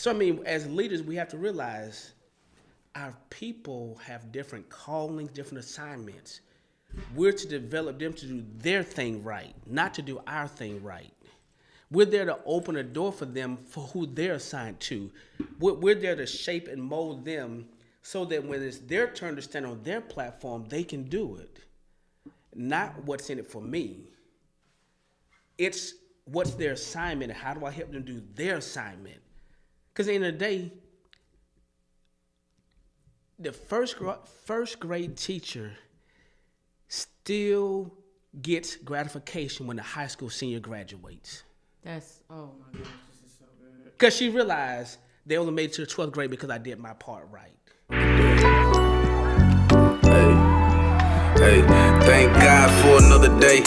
So I mean, as leaders, we have to realize our people have different callings, different assignments. We're to develop them to do their thing right, not to do our thing right. We're there to open a door for them for who they're assigned to. We're there to shape and mold them so that when it's their turn to stand on their platform, they can do it. Not what's in it for me. It's what's their assignment and how do I help them do their assignment. Because at the end of the day, the first grade teacher still gets gratification when the high school senior graduates. That's, oh my gosh, this is so good. Because she realized they only made it to the 12th grade because I did my part right. Hey, thank God for another day.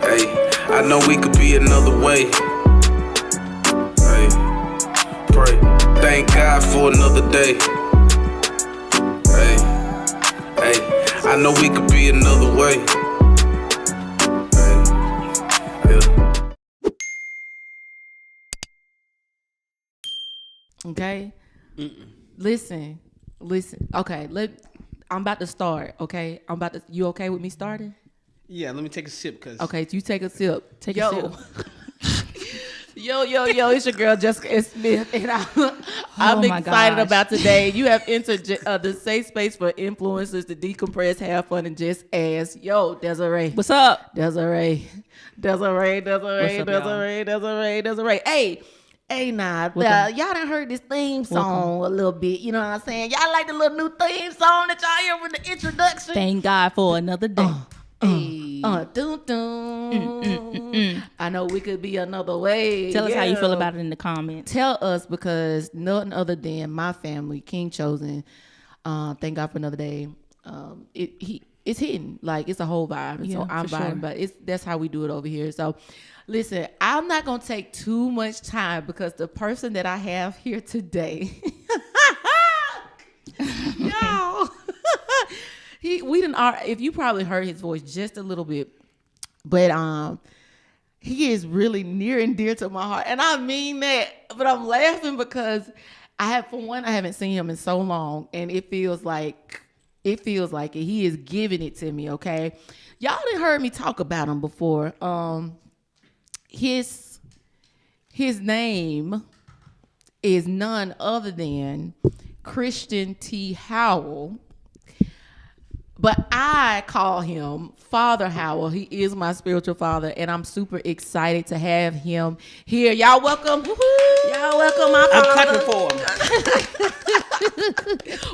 Hey, I know we could be another way. Hey, pray, thank God for another day. Hey, I know we could be another way. Okay? Listen. Okay, I'm about to start, okay? You okay with me starting? Yeah, let me take a sip. Okay, you take a sip. Take a sip. Yo, it's your girl Jessica Smith, and I'm excited about today. You have entered the safe space for influencers to decompress, have fun, and just ask. Yo, Desiree. What's up? Desiree. Hey, nah, y'all done heard this theme song a little bit, you know what I'm saying? Y'all like the little new theme song that y'all hear with the introduction? Thank God for another day. I know we could be another way. Tell us how you feel about it in the comments. Tell us, because nothing other than my family, King Chosen, thank God for another day. It's hitting, like it's a whole vibe. Yeah, so I'm vibing, sure. But that's how we do it over here. So listen, I'm not gonna take too much time because the person that I have here today, yo, if you probably heard his voice just a little bit, but he is really near and dear to my heart, and I mean that. But I'm laughing because I haven't seen him in so long, and it feels like it. He is giving it to me. Okay, y'all done heard me talk about him before. His name is none other than Christian T. Howell, but I call him Father Howell. He is my spiritual father, and I'm super excited to have him here. Y'all welcome. Woo-hoo. Y'all welcome my father. I'm clapping for him.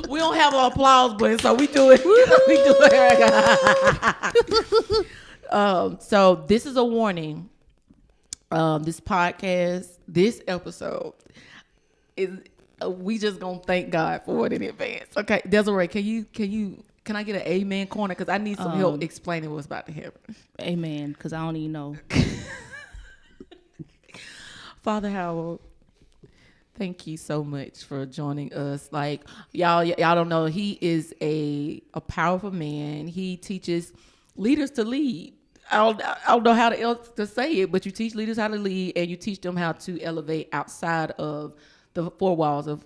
We don't have an applause button, so we do it. We do it. So this is a warning. This podcast, this episode is we just gonna thank God for it in advance. Okay, Desiree, can I get an amen corner? Because I need some help explaining what's about to happen. Amen, because I don't even know. Father Howell, thank you so much for joining us. Like y'all don't know, he is a powerful man. He teaches leaders to lead. I don't know how else to say it, but you teach leaders how to lead, and you teach them how to elevate outside of the four walls of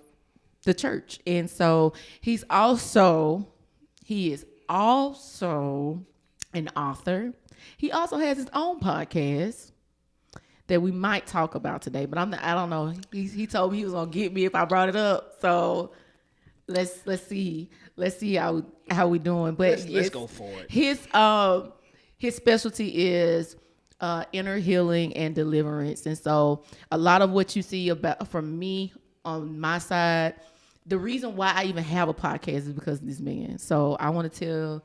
the church. And so he is also an author. He also has his own podcast that we might talk about today, but I don't know. He told me he was gonna get me if I brought it up. So let's see how we doing. But let's go for it. His specialty is inner healing and deliverance. And so a lot of what you see from me on my side, the reason why I even have a podcast is because of this man. So I want to tell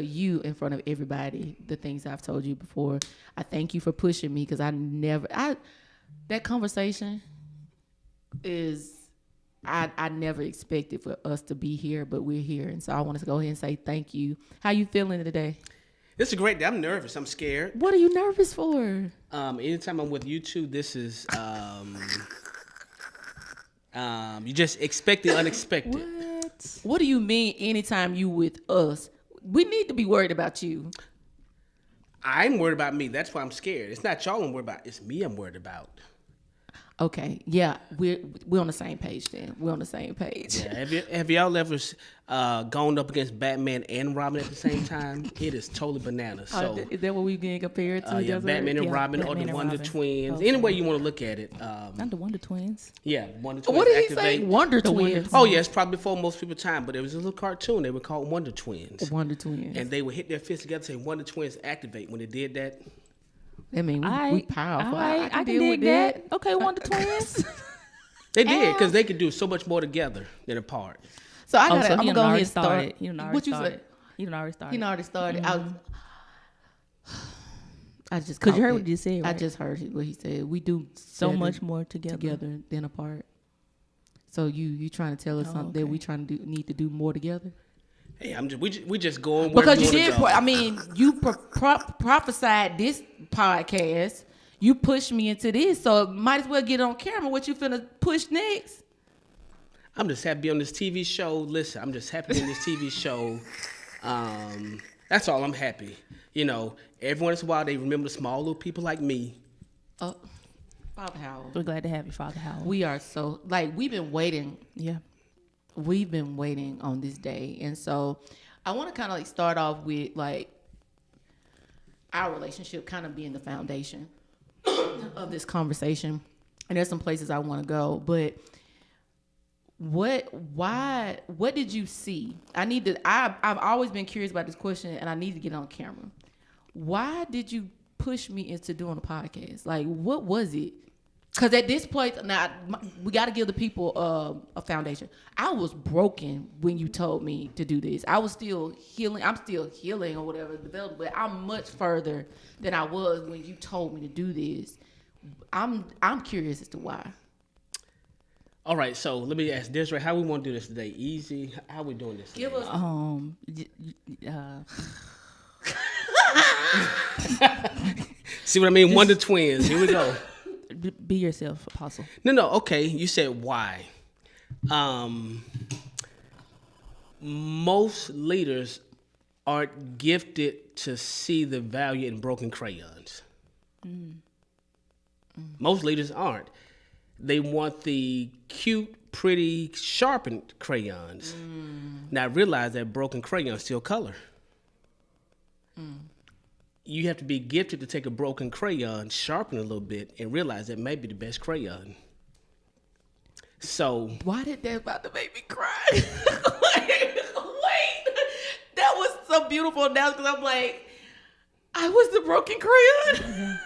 you in front of everybody the things I've told you before. I thank you for pushing me, because that conversation is, I never expected for us to be here, but we're here. And so I wanted to go ahead and say thank you. How you feeling today? It's a great day. I'm nervous. I'm scared. What are you nervous for? Anytime I'm with you two, this is you just expect the unexpected. What do you mean anytime you with us? We need to be worried about you. I'm worried about me. That's why I'm scared. It's not y'all I'm worried about. It's me I'm worried about. Okay, yeah, we're on the same page then. We're on the same page. Yeah. Have y'all ever gone up against Batman and Robin at the same time? It is totally bananas. So Is that what we getting compared to? yeah, Batman and Yeah, Robin or Batman the and Wonder Robin. Twins. Okay. Any way you want to look at it. Not the Wonder Twins. Yeah, Wonder Twins. What did he activate. say? Wonder Twins. Oh yeah, it's probably before most people's time, but it was a little cartoon. They were called Wonder Twins. Wonder Twins. And they would hit their fists together saying Wonder Twins activate. When they did that, I mean, we powerful. I can deal with dig that. Okay, Wonder Twins. they did because they could do so much more together than apart. So I Oh, got. so I'm he gonna done go ahead already and start. started. You done already What you started. said? You done already started. He already started. I just Because you caught heard it. what you said, I right? just heard what he said. We do So better much more together. than apart. So you trying to tell us something that we trying to need to do more together? Hey, we just go on where Because we you wanna did. go. I mean, you prophesied this podcast. You pushed me into this, so might as well get on camera. What you finna push next? I'm just happy to be on this TV show. Listen, I'm just happy to be in this TV show. That's all. I'm happy. You know, every once in a while they remember the small little people like me. Father Howell. We're glad to have you, Father Howell. We are so we've been waiting. Yeah. We've been waiting on this day, and so I want to kind of start off with our relationship kind of being the foundation of this conversation. And there's some places I want to go, but what did you see? I've always been curious about this question, and I need to get on camera. Why did you push me into doing a podcast? Like, what was it? Because at this place, now we got to give the people a foundation. I was broken when you told me to do this. I was still healing. I'm still healing or whatever, developed, but I'm much further than I was when you told me to do this. I'm curious as to why. All right, so let me ask Desiree, how we want to do this today? Easy? How we doing this today? Give us. See what I mean? Wonder Twins. Here we go. Be yourself, Apostle. No. Okay, you said why. Most leaders aren't gifted to see the value in broken crayons. Most leaders aren't. They want the cute, pretty, sharpened crayons. Now realize that broken crayons still color. You have to be gifted to take a broken crayon, sharpen it a little bit, and realize that may be the best crayon. So Why did that about to make me cry? Wait, that was so beautiful now because I'm like, I was the broken crayon.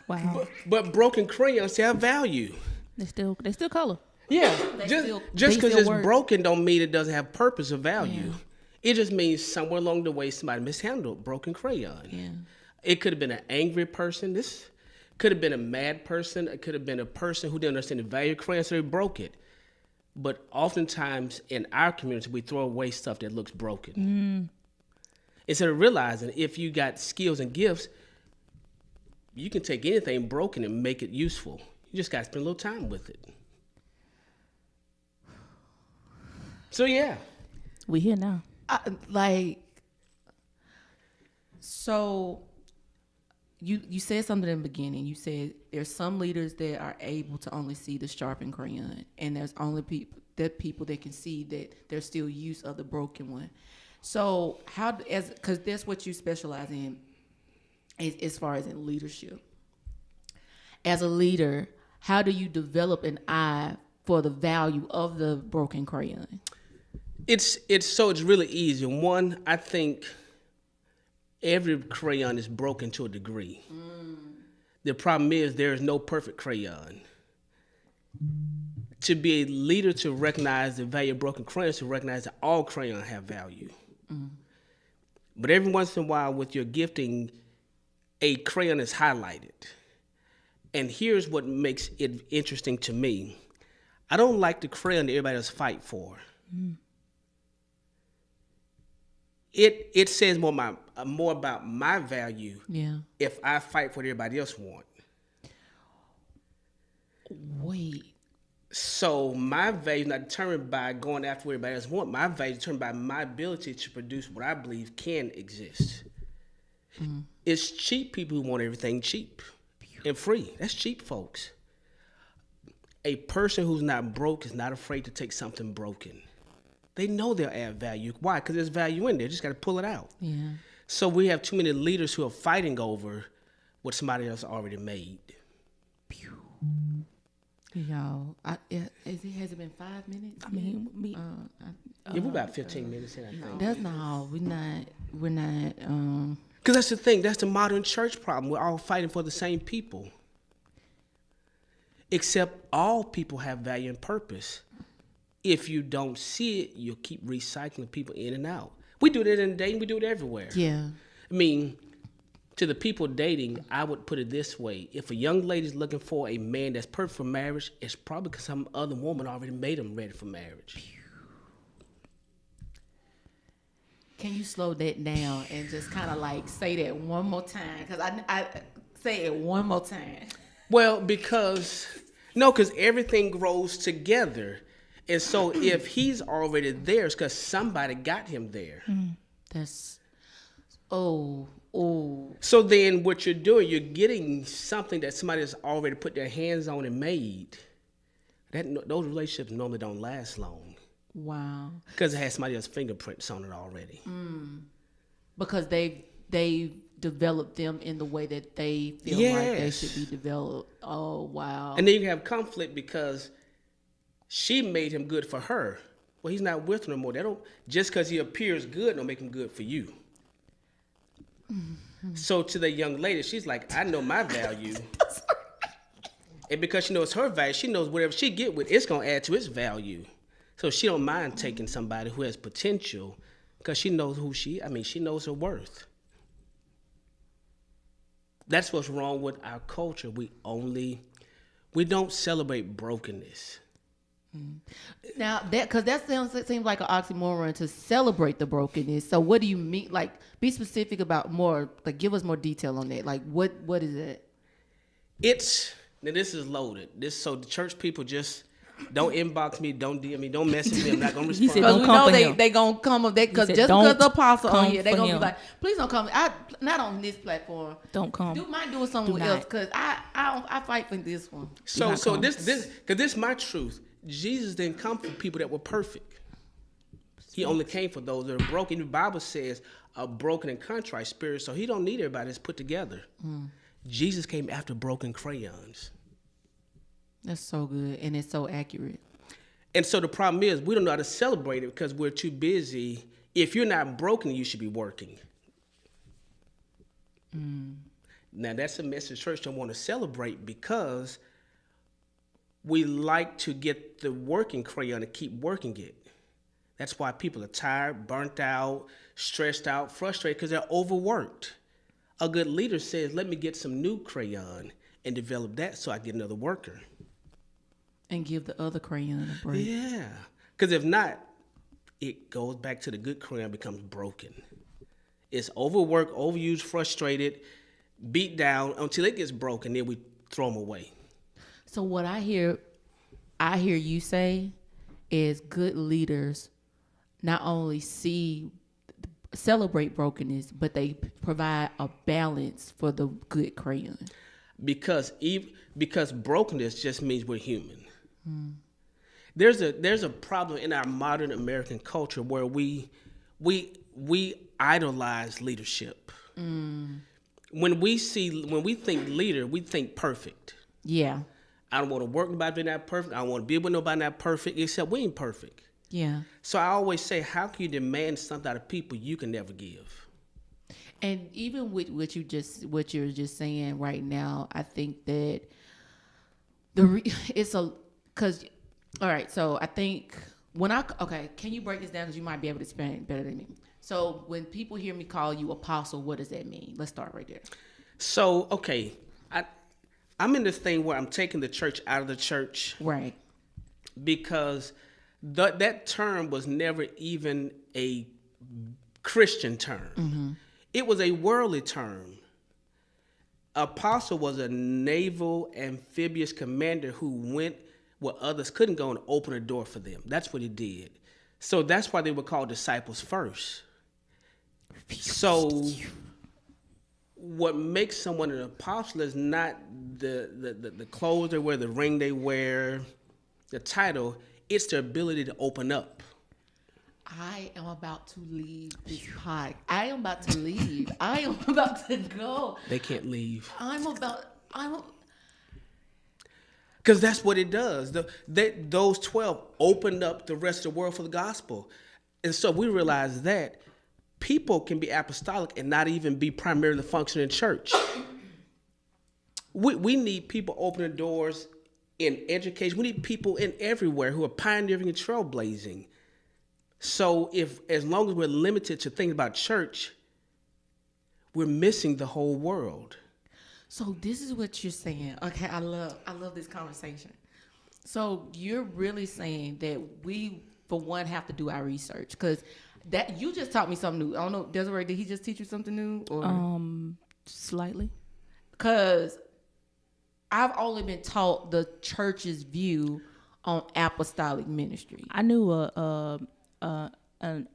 Wow. but broken crayons still have value. They still color. Yeah, They just still because it's work. broken don't mean it doesn't have purpose or value. It just means somewhere along the way somebody mishandled broken crayon. Yeah. It could have been an angry person. This could have been a mad person. It could have been a person who didn't understand the value of crayons, so they broke it. But oftentimes in our community, we throw away stuff that looks broken. Instead of realizing if you got skills and gifts, you can take anything broken and make it useful. You just got to spend a little time with it. So yeah. We here now. So you said something in the beginning. You said there's some leaders that are able to only see the sharpened crayon, and there's only people that can see that there's still use of the broken one. So because that's what you specialize in as far as in leadership. As a leader, how do you develop an eye for the value of the broken crayon? It's really easy. One, I think every crayon is broken to a degree. The problem is there is no perfect crayon. To be a leader, to recognize the value of broken crayons, to recognize that all crayons have value. But every once in a while with your gifting, a crayon is highlighted. And here's what makes it interesting to me. I don't like the crayon that everybody else fight for. It says more about my value if I fight for what everybody else want. Wait. So my value is not determined by going after what everybody else want. My value is determined by my ability to produce what I believe can exist. It's cheap people who want everything cheap and free. That's cheap folks. A person who's not broke is not afraid to take something broken. They know they'll add value. Why? Because there's value in there. Just got to pull it out. Yeah. So we have too many leaders who are fighting over what somebody else already made. Y'all, has it been 5 minutes? I mean, Yeah, we're about 15 minutes in, I think. That's not all. We're not. Because that's the thing. That's the modern church problem. We're all fighting for the same people. Except all people have value and purpose. If you don't see it, you'll keep recycling people in and out. We do that in dating. We do it everywhere. Yeah. I mean, to the people dating, I would put it this way. If a young lady's looking for a man that's perfect for marriage, it's probably because some other woman already made him ready for marriage. Can you slow that down and just kind of like say that one more time? Because I say it one more time. Well, because everything grows together. And so if he's already there, it's because somebody got him there. That's, So then what you're doing, you're getting something that somebody has already put their hands on and made. Those relationships normally don't last long. wow. Because it has somebody else's fingerprints on it already. Because they developed them in the way that they feel like they should be developed. Oh, wow. And then you have conflict because she made him good for her. Well, he's not with her no more. Just because he appears good don't make him good for you. So to the young lady, she's like, I know my value. And because she knows her value, she knows whatever she get with, it's going to add to its value. So she don't mind taking somebody who has potential because she knows she knows her worth. That's what's wrong with our culture. We don't celebrate brokenness. Now because that seems like an oxymoron to celebrate the brokenness. So what do you mean? Like, be specific about more. Like, give us more detail on that. Like, what is it? Now this is loaded. So the church people just don't inbox me, don't DM me, don't message me. I'm not gonna respond. said Because don't we come know for they him. they gonna come up that because said just don't because the apostle on come here, they for gonna him. be like, please don't come. Not on this platform. Don't come. Do mind doing something Do else not. because I fight for this one. So not come. this because this is my truth. Jesus didn't come for people that were perfect. He only came for those that are broken. The Bible says a broken and contrite spirit, so he don't need everybody that's put together. Jesus came after broken crayons. That's so good and it's so accurate. And so the problem is we don't know how to celebrate it because we're too busy. If you're not broken, you should be working. Now that's a message church don't want to celebrate because we like to get the working crayon and keep working it. That's why people are tired, burnt out, stressed out, frustrated because they're overworked. A good leader says, let me get some new crayon and develop that so I get another worker. And give the other crayon a break. Yeah, because if not, it goes back to the good crayon becomes broken. It's overworked, overused, frustrated, beat down until it gets broken. Then we throw them away. So what I hear you say is good leaders not only celebrate brokenness, but they provide a balance for the good crayon. Because brokenness just means we're human. There's a problem in our modern American culture where we idolize leadership. When we think leader, we think perfect. Yeah. I don't want to work with nobody not perfect. I don't want to be with nobody not perfect, except we ain't perfect. Yeah. So I always say, how can you demand something out of people you can never give? And even with what you're just saying right now, I think that all right. So I think can you break this down because you might be able to explain it better than me. So when people hear me call you apostle, what does that mean? Let's start right there. So okay, I'm in this thing where I'm taking the church out of the church, Right. because that term was never even a Christian term. It was a worldly term. Apostle was a naval amphibious commander who went where others couldn't go and open a door for them. That's what he did. So that's why they were called disciples first. So what makes someone an apostle is not the clothes they wear, the ring they wear, the title. It's their ability to open up. I am about to leave this pod. I am about to leave. I am about to go. They can't leave. Because that's what it does. Those 12 opened up the rest of the world for the gospel. And so we realize that people can be apostolic and not even be primarily functioning in church. We need people opening doors in education. We need people in everywhere who are pioneering and trailblazing. So as long as we're limited to things about church, we're missing the whole world. So this is what you're saying. Okay, I love this conversation. So you're really saying that we, for one, have to do our research, because that you just taught me something new. I don't know, Desiree, did he just teach you something new? Or Slightly. Because I've only been taught the church's view on apostolic ministry. I knew an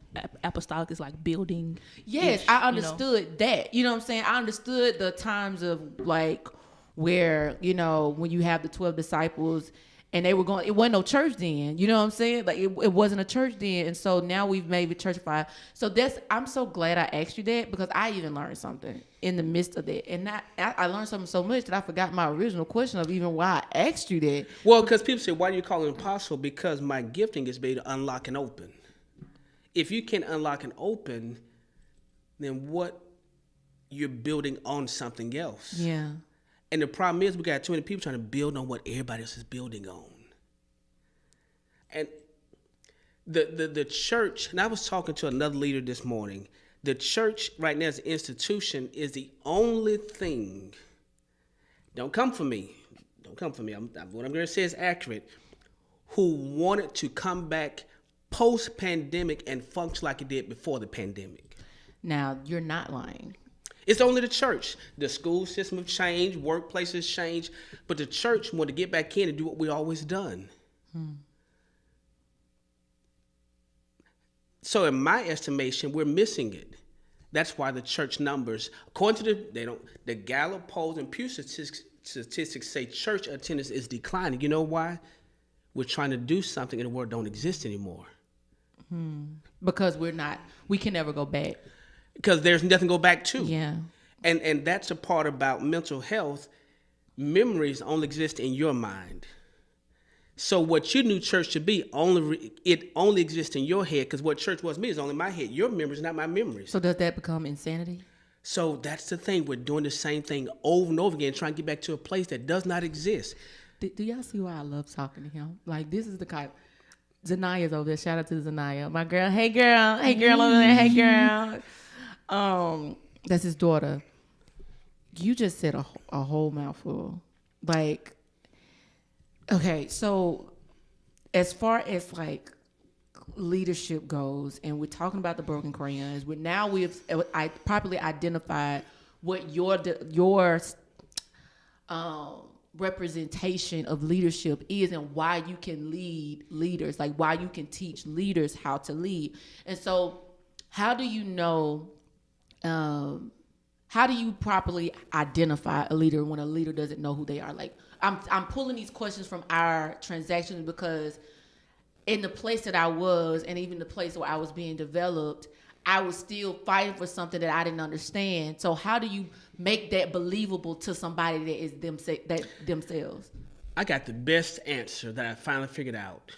apostolic is like building. Yes, I understood that. You know what I'm saying? I understood the times of like where, when you have the 12 disciples and they were going, it wasn't no church then. You know what I'm saying? Like it wasn't a church then. And so now we've made it churchified. So I'm so glad I asked you that, because I even learned something in the midst of that. And I learned something so much that I forgot my original question of even why I asked you that. Well, because people say, why do you call it apostle? Because my gifting is made to unlock and open. If you can unlock and open, then what you're building on something else. Yeah. And the problem is we got too many people trying to build on what everybody else is building on. And the church, and I was talking to another leader this morning, the church right now as an institution is the only thing, don't come for me, what I'm going to say is accurate, who wanted to come back post-pandemic and function like it did before the pandemic. Now, you're not lying. It's only the church. The school system have changed, workplaces changed, but the church wanted to get back in and do what we always done. So in my estimation, we're missing it. That's why the church numbers, according to the Gallup polls and Pew statistics say church attendance is declining. You know why? We're trying to do something and the word don't exist anymore. Because we can never go back. Because there's nothing to go back to. Yeah. And that's a part about mental health. Memories only exist in your mind. So what you knew church should be, it only exists in your head, because what church was me is only my head. Your memories, not my memories. So does that become insanity? So that's the thing. We're doing the same thing over and over again, trying to get back to a place that does not exist. Do y'all see why I love talking to him? Like, this is the kind. Zanaya's over there. Shout out to Zanaya. My girl. Hey, girl. Hey, girl over there. Hey, girl. That's his daughter. You just said a whole mouthful. Like, okay, so as far as like leadership goes, and we're talking about the broken crayons, I properly identified what your representation of leadership is and why you can lead leaders, like why you can teach leaders how to lead. And so how do you know, how do you properly identify a leader when a leader doesn't know who they are? Like I'm pulling these questions from our transactions because in the place that I was, and even the place where I was being developed, I was still fighting for something that I didn't understand. So how do you make that believable to somebody that is themselves? I got the best answer that I finally figured out.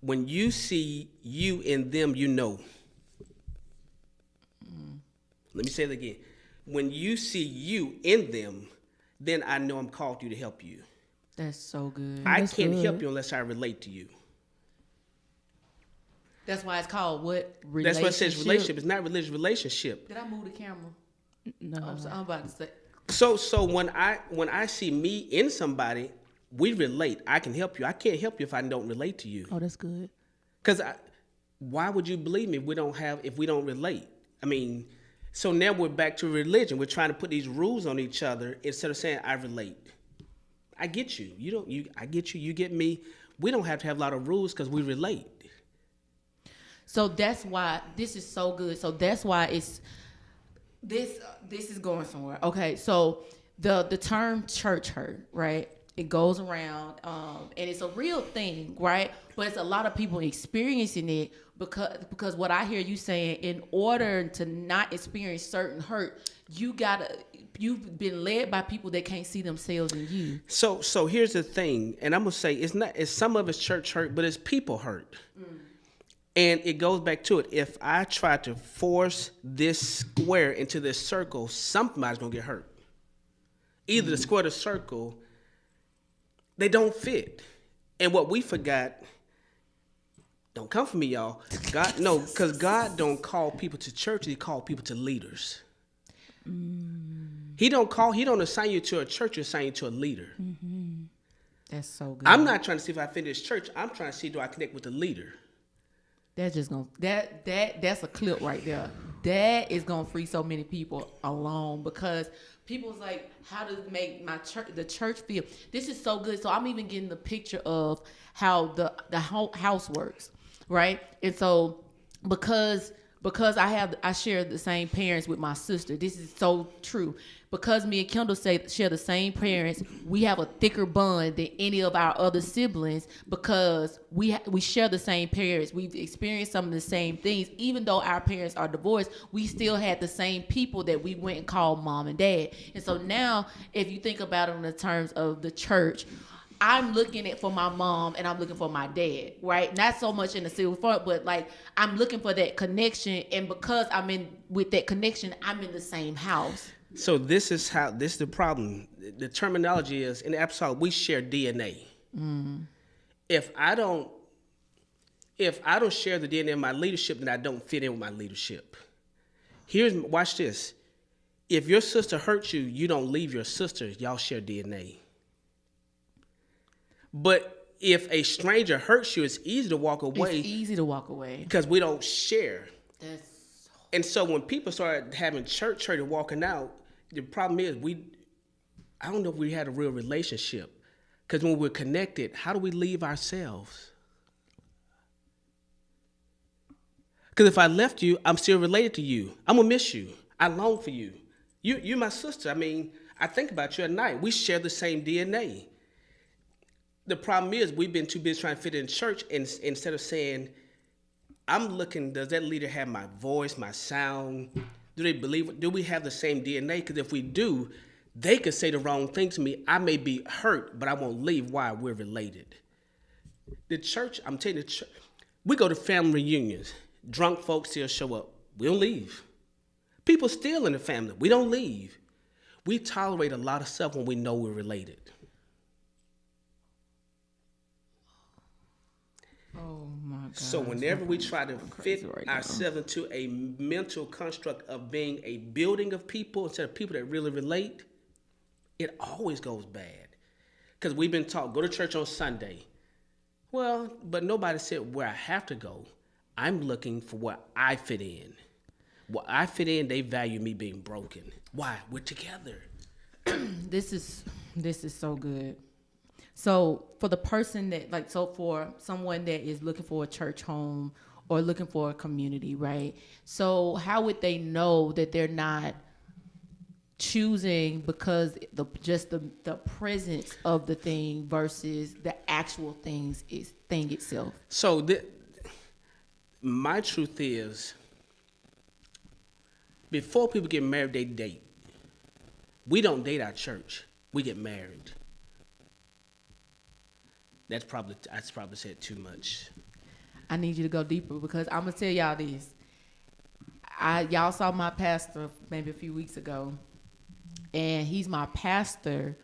When you see you in them, you know. Let me say it again. When you see you in them, then I know I'm called you to help you. That's so good. I can't help you unless I relate to you. That's why it's called what? That's what it says relationship. It's not religious relationship. Did I move the camera? No. I'm about to say. So when I see me in somebody, we relate. I can help you. I can't help you if I don't relate to you. Oh, that's good. Because why would you believe me if we don't relate? I mean, so now we're back to religion. We're trying to put these rules on each other instead of saying I relate. I get you. I get you. You get me. We don't have to have a lot of rules because we relate. So that's why this is so good. So that's why this is going somewhere. Okay, so the term church hurt, right? It goes around, and it's a real thing, right? But it's a lot of people experiencing it because what I hear you saying, in order to not experience certain hurt, you've been led by people that can't see themselves in you. So here's the thing, and I'm gonna say it's some of it's church hurt, but it's people hurt. And it goes back to it. If I try to force this square into this circle, somebody's gonna get hurt. Either the square or the circle, they don't fit. And what we forgot, don't come for me, y'all. Because God don't call people to church, he called people to leaders. He don't assign you to a church, he assign you to a leader. That's so good. I'm not trying to see if I fit this church, I'm trying to see, do I connect with the leader? That's just gonna that's a clip right there. That is gonna free so many people alone, because people's like, how does it make the church feel? This is so good. So I'm even getting the picture of how the house works, right? And so because I share the same parents with my sister. This is so true. Because me and Kendall share the same parents, we have a thicker bond than any of our other siblings because we share the same parents. We've experienced some of the same things. Even though our parents are divorced, we still had the same people that we went and called mom and dad. And so now, if you think about it in the terms of the church, I'm looking for my mom and I'm looking for my dad, right? Not so much in the civil front, but like I'm looking for that connection. And because I'm in with that connection, I'm in the same house. So this is the problem. The terminology is, in the apostolic, we share DNA. If I don't share the DNA of my leadership, then I don't fit in with my leadership. Watch this. If your sister hurts you, you don't leave your sister. Y'all share DNA. But if a stranger hurts you, it's easy to walk away. It's easy to walk away. Because we don't share. That's And so when people start having church hurt and walking out, the problem is I don't know if we had a real relationship. Because when we're connected, how do we leave ourselves? Because if I left you, I'm still related to you. I'm going to miss you. I long for you. You're my sister. I mean, I think about you at night. We share the same DNA. The problem is we've been too busy trying to fit in church, and instead of saying, I'm looking, does that leader have my voice, my sound? Do they believe, do we have the same DNA? Because if we do, they could say the wrong thing to me. I may be hurt, but I won't leave. Why? We're related. The church, I'm telling you, the church, we go to family reunions. Drunk folks still show up. We don't leave. People still in the family. We don't leave. We tolerate a lot of stuff when we know we're related. oh my God. So whenever we try to fit right now. ourselves into a mental construct of being a building of people instead of people that really relate, it always goes bad. Because we've been taught, go to church on Sunday. Well, but nobody said where I have to go. I'm looking for where I fit in. Where I fit in, they value me being broken. Why? We're together. This is so good. So for the person for someone that is looking for a church home or looking for a community, right? So how would they know that they're not choosing because the presence of the thing versus the actual thing itself? So my truth is, before people get married, they date. We don't date our church. We get married. I probably said too much. I need you to go deeper because I'm gonna tell y'all this. Y'all saw my pastor maybe a few weeks ago, and he's my pastor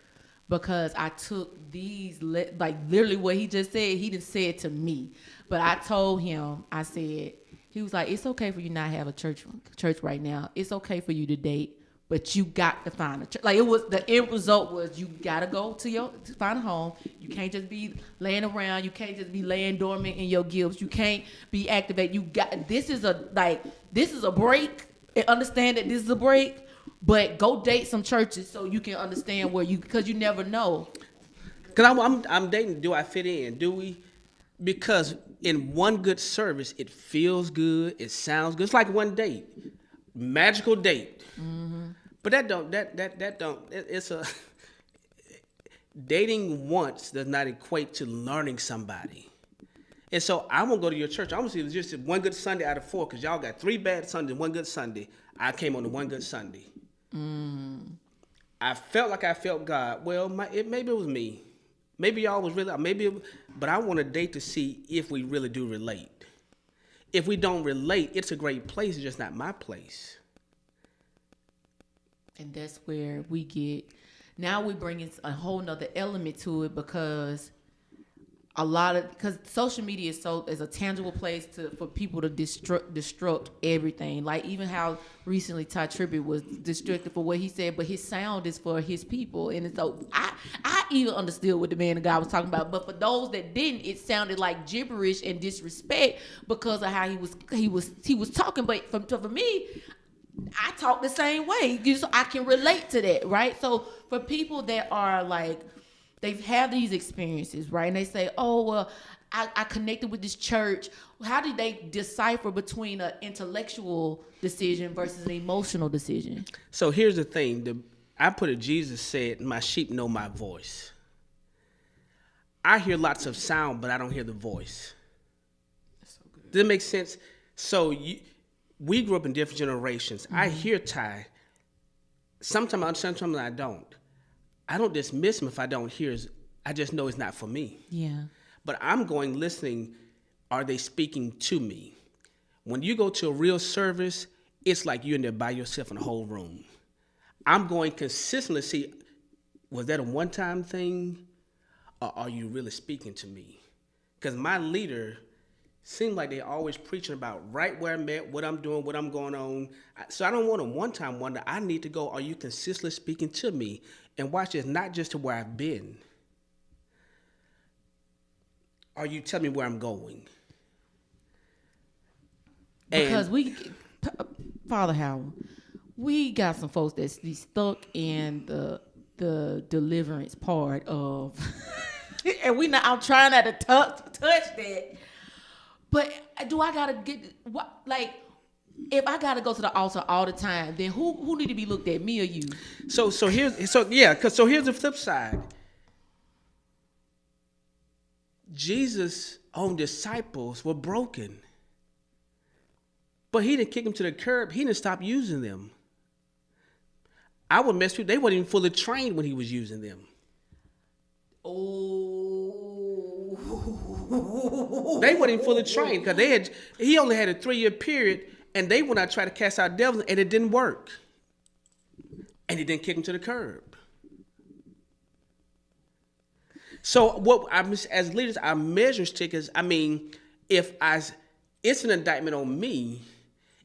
because I took these literally what he just said. He didn't say it to me, but I told him. I said, he was like, "It's okay for you not to have a church right now. It's okay for you to date." But you got to find a church. Like, it was, the end result was you got to go to find a home. You can't just be laying around. You can't just be laying dormant in your gifts. You can't be activated. This is a break. And understand that this is a break. But go date some churches so you can understand because you never know. Because I'm dating, do I fit in? Do we? Because in one good service, it feels good. It sounds good. It's like one date. magical date. Mm-hmm. But it's a dating once does not equate to learning somebody. And so I won't go to your church. I want to see if it's just one good Sunday out of 4, because y'all got 3 bad Sundays, 1 good Sunday. I came on the 1 good Sunday. I felt like I felt God. Well, maybe it was me. Maybe y'all was really, but I want to date to see if we really do relate. If we don't relate, it's a great place. It's just not my place. And that's where we get, now we bring in a whole nother element to it, because because social media is a tangible place for people to destruct everything. Like even how recently Ty Tribbett was destructed for what he said, but his sound is for his people. And so I even understood what the man of God was talking about. But for those that didn't, it sounded like gibberish and disrespect because of how he was talking. But for me, I talk the same way. So I can relate to that, right? So for people that are like, they've had these experiences, right? And they say, oh, well, I connected with this church. How do they decipher between an intellectual decision versus an emotional decision? So here's the thing. I put it, Jesus said, my sheep know my voice. I hear lots of sound, but I don't hear the voice. That's so good. Does it make sense? So we grew up in different generations. Mm-hmm. I hear Ty. Sometimes I understand, sometimes I don't. I don't dismiss him if I don't hear. I just know it's not for me. Yeah. But I'm going listening. Are they speaking to me? When you go to a real service, it's like you're in there by yourself in the whole room. I'm going consistently see, was that a one-time thing, or are you really speaking to me? Because my leader seems like they're always preaching about right where I'm at, what I'm doing, what I'm going on. So I don't want a one-time wonder. I need to go, are you consistently speaking to me? And watch this, not just to where I've been. Are you telling me where I'm going? Because Father Howell, we got some folks that's stuck in the deliverance part of, and I'm trying not to touch that. But do I gotta get what, like? If I gotta go to the altar all the time, then who need to be looked at, me or you? So here's the flip side. Jesus' own disciples were broken, but he didn't kick them to the curb. He didn't stop using them. I would mess with. They weren't even fully trained when he was using them. Oh, they weren't even fully trained because he only had a 3-year period. And they went out to try to cast out devils, and it didn't work. And he didn't kick them to the curb. So as leaders, our measure stick is, it's an indictment on me.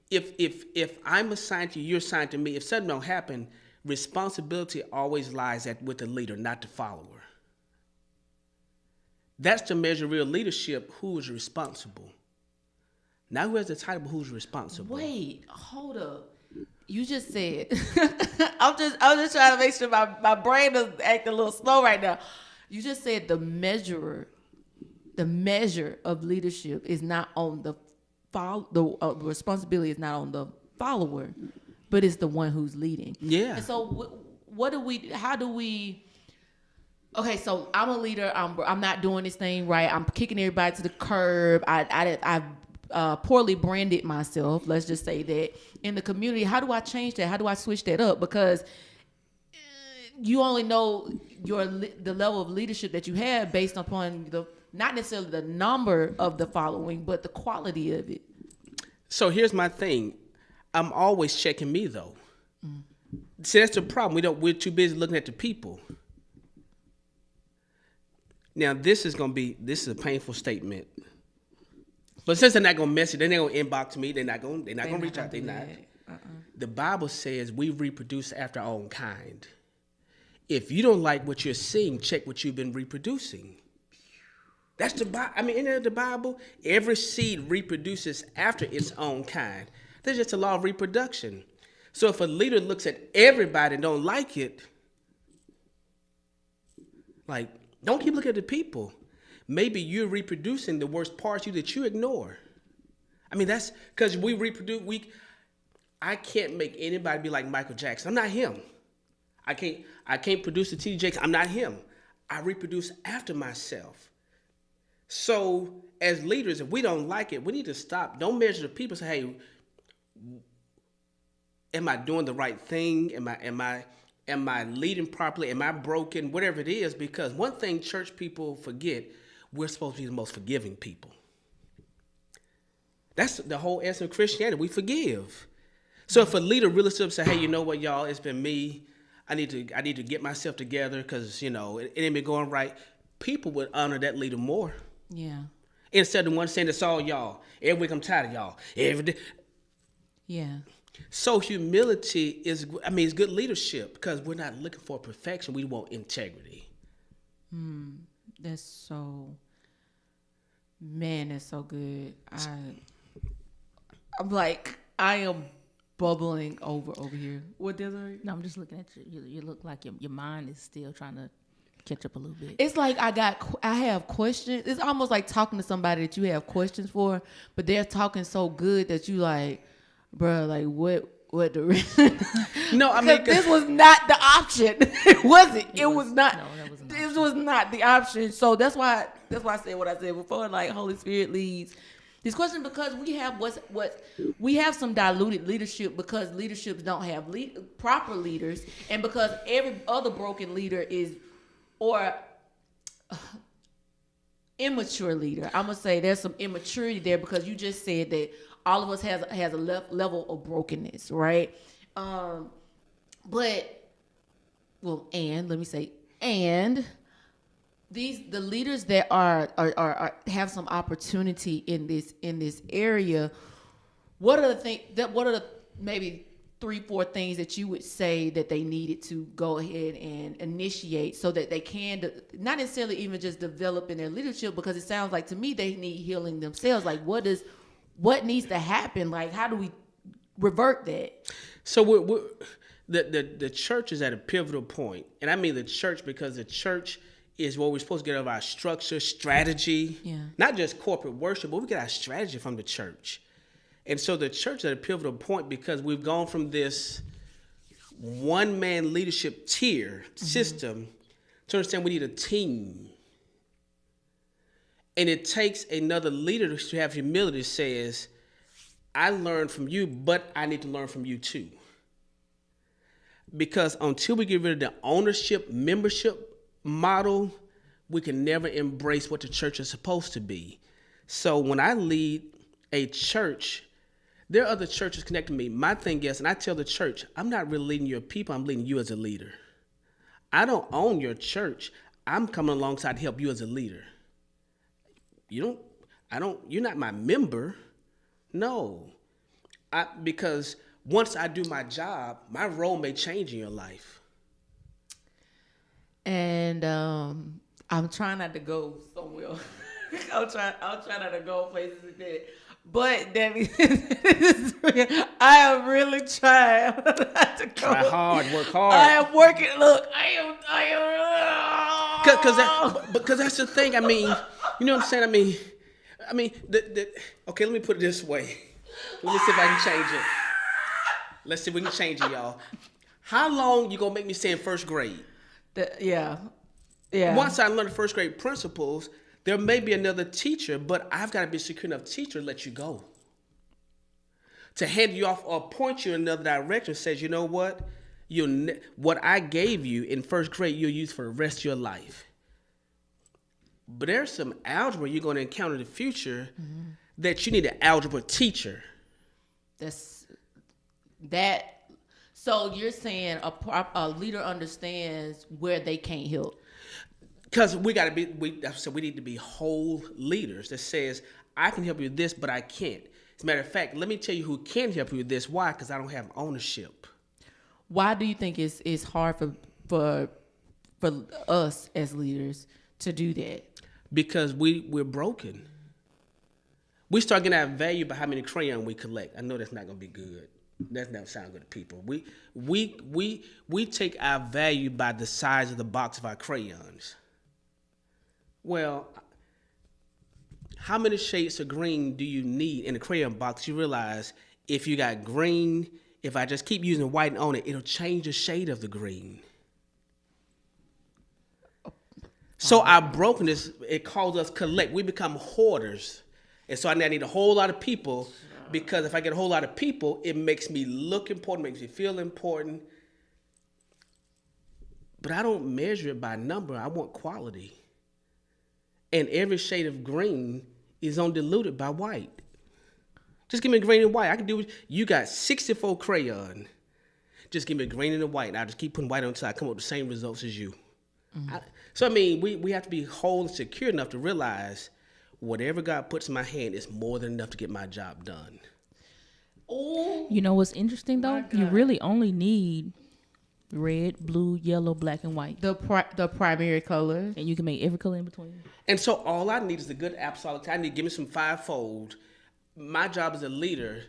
If I'm assigned to you, you're assigned to me. If something don't happen, responsibility always lies with the leader, not the follower. That's to measure real leadership. Who is responsible? Now who has the title, but who's responsible? Wait, hold up. You just said, I'm just trying to make sure my brain is acting a little slow right now. You just said the measure of leadership is not on the responsibility is not on the follower, but it's the one who's leading. Yeah. And so okay, so I'm a leader. I'm not doing this thing right. I'm kicking everybody to the curb. I've poorly branded myself, let's just say that, in the community. How do I change that? How do I switch that up? Because you only know the level of leadership that you have based upon not necessarily the number of the following, but the quality of it. So here's my thing. I'm always checking me though. See, that's the problem. We're too busy looking at the people. Now this is a painful statement. But since they're not gonna mess it, then they're gonna inbox me. They're not gonna reach out. They're not. The Bible says we reproduce after our own kind. If you don't like what you're seeing, check what you've been reproducing. That's the Bible. In the Bible, every seed reproduces after its own kind. There's just a law of reproduction. So if a leader looks at everybody and don't like it, like, don't keep looking at the people. Maybe you're reproducing the worst parts of you that you ignore. That's because we reproduce. I can't make anybody be like Michael Jackson. I'm not him. I can't produce the T.D. Jakes. I'm not him. I reproduce after myself. So as leaders, if we don't like it, we need to stop. Don't measure the people. Say, hey, am I doing the right thing? Am I leading properly? Am I broken? Whatever it is, because one thing church people forget, we're supposed to be the most forgiving people. That's the whole essence of Christianity. We forgive. So if a leader really stood up and say, hey, you know what, y'all, it's been me. I need to get myself together because, it ain't been going right. People would honor that leader more. Yeah. Instead of one saying it's all y'all. Every week I'm tired of y'all. Every day. Yeah. So humility is good leadership because we're not looking for perfection. We want integrity. That's so good. I'm like, I am bubbling over here. What, Desiree? No, I'm just looking at you. You look like your mind is still trying to catch up a little bit. It's like I have questions. It's almost like talking to somebody that you have questions for, but they're talking so good that you like, bro, like what the reason? No, I mean, this was not the option. It wasn't. It was not. No, that was not. This was not the option. So that's why I said what I said before. Like Holy Spirit leads these questions because we have some diluted leadership because leaderships don't have proper leaders, and because every other broken leader is or immature leader. I'm gonna say there's some immaturity there because you just said that all of us has a level of brokenness, right? And the leaders that are have some opportunity in this area. What are the maybe 3-4 things that you would say that they needed to go ahead and initiate so that they can not necessarily even just develop in their leadership, because it sounds like to me they need healing themselves. Like what needs to happen? Like how do we revert that? So the church is at a pivotal point, and I mean the church because the church is where we're supposed to get our structure, strategy, not just corporate worship, but we get our strategy from the church. And so the church is at a pivotal point because we've gone from this one-man leadership tier system to understand we need a team. And it takes another leader to have humility that says, I learned from you, but I need to learn from you too. Because until we get rid of the ownership, membership model, we can never embrace what the church is supposed to be. So when I lead a church, there are other churches connected to me. My thing is, and I tell the church, I'm not really leading your people, I'm leading you as a leader. I don't own your church. I'm coming alongside to help you as a leader. You're not my member. No. Because once I do my job, my role may change in your life. And I'm trying not to go somewhere. I'll try not to go places like that. But Debbie, I am really trying not to go. Try hard, work hard. I am working. Look, I am. Because that's the thing. I mean, you know what I'm saying? I mean, okay. Let me put it this way. Let me see if I can change it. Let's see if we can change it, y'all. How long you gonna make me stay in first grade? Yeah. Once I learn the first grade principles, there may be another teacher, but I've got to be a secure enough teacher to let you go. To hand you off or point you in another direction says, you know what? What I gave you in first grade, you'll use for the rest of your life. But there's some algebra you're going to encounter in the future that you need an algebra teacher. So you're saying a leader understands where they can't help. Because we need to be whole leaders that says, I can help you with this, but I can't. As a matter of fact, let me tell you who can help you with this. Why? Because I don't have ownership. Why do you think it's hard for us as leaders to do that? Because we're broken. We start getting our value by how many crayons we collect. I know that's not going to be good. That never sound good to people. We take our value by the size of the box of our crayons. Well, how many shades of green do you need in a crayon box? You realize if you got green, if I just keep using white on it, it'll change the shade of the green. So our brokenness, it calls us collect. We become hoarders. And so I need a whole lot of people, because if I get a whole lot of people, it makes me look important, makes me feel important. But I don't measure it by number. I want quality. And every shade of green is undiluted by white. Just give me green and white. I can do it. You got 64 crayon. Just give me green and white, and I'll just keep putting white on until I come up with the same results as you. So, I mean, we have to be whole and secure enough to realize whatever God puts in my hand is more than enough to get my job done. Oh, You know what's interesting though? You really only need red, blue, yellow, black, and white, the primary color. and you can make every color in between. And so all I need is a good apostolic. I need to give me some fivefold. My job as a leader,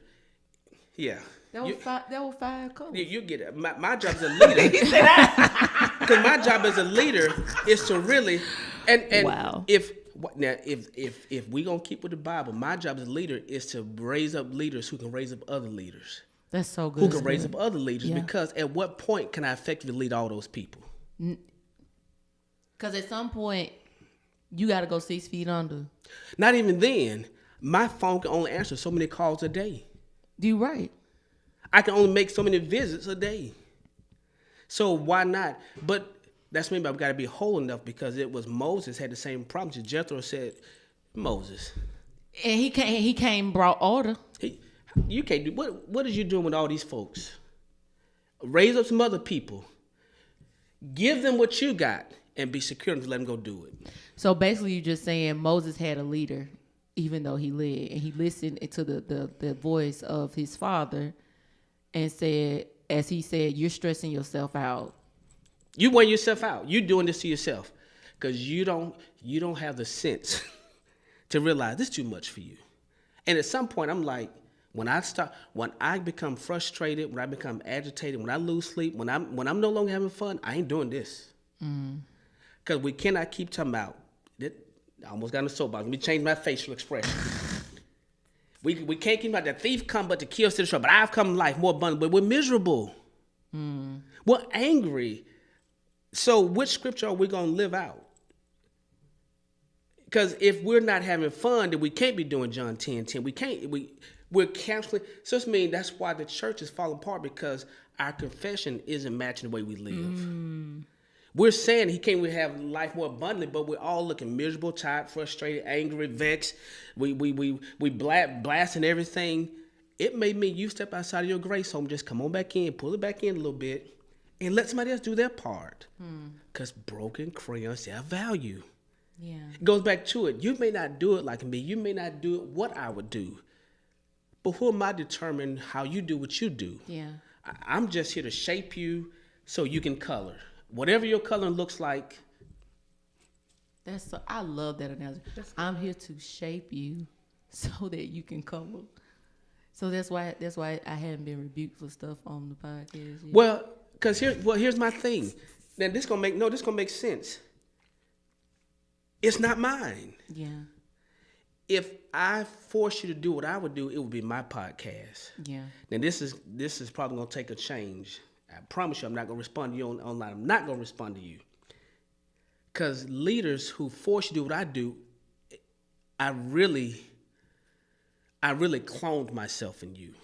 yeah. That was five colors. You get it. My job as a leader. Because my job as a leader is to really, and Wow. if we gonna keep with the Bible, my job as a leader is to raise up leaders who can raise up other leaders, That's so good. who can raise up other leaders. Yeah. Because at what point can I effectively lead all those people? Because at some point, you got to go 6 feet under. Not even then. My phone can only answer so many calls a day. You right. I can only make so many visits a day. So why not? But that's maybe I've got to be whole enough, because it was Moses had the same problem. Jethro said, Moses, And he came and brought order. you can't do what is you doing with all these folks? Raise up some other people. Give them what you got and be secure enough to let them go do it. So basically, you're just saying Moses had a leader, even though he led, and he listened to the voice of his father, and said, as he said, "You're stressing yourself out. You wear yourself out. You're doing this to yourself because you don't have the sense to realize this is too much for you." And at some point, I'm like, when I become frustrated, when I become agitated, when I lose sleep, when I'm no longer having fun, I ain't doing this. Because we cannot keep talking about it. I almost got in the soapbox. Let me change my facial expression. We can't keep about that thief come but to kill, steal, destroy. But I've come in life more abundant. But we're miserable. We're angry. So which scripture are we going to live out? Because if we're not having fun, then we can't be doing John 10:10. We're canceling. So this means that's why the church is falling apart, because our confession isn't matching the way we live. We're saying he can't have life more abundantly, but we're all looking miserable, tired, frustrated, angry, vexed. We blasting everything. It may mean you step outside of your grace home, just come on back in, pull it back in a little bit, and let somebody else do their part. Because broken crayons have value. Yeah. It goes back to it. You may not do it like me. You may not do it what I would do. But who am I to determine how you do what you do? Yeah. I'm just here to shape you so you can color. Whatever your coloring looks like. I love that analogy. I'm here to shape you so that you can color. So that's why I haven't been rebuked for stuff on the podcast yet. Well, because here's my thing. Now this gonna make sense. It's not mine. Yeah. If I force you to do what I would do, it would be my podcast. Yeah. Now this is probably gonna take a change. I promise you, I'm not gonna respond to you online. I'm not gonna respond to you. Because leaders who force you to do what I do, I really cloned myself in you.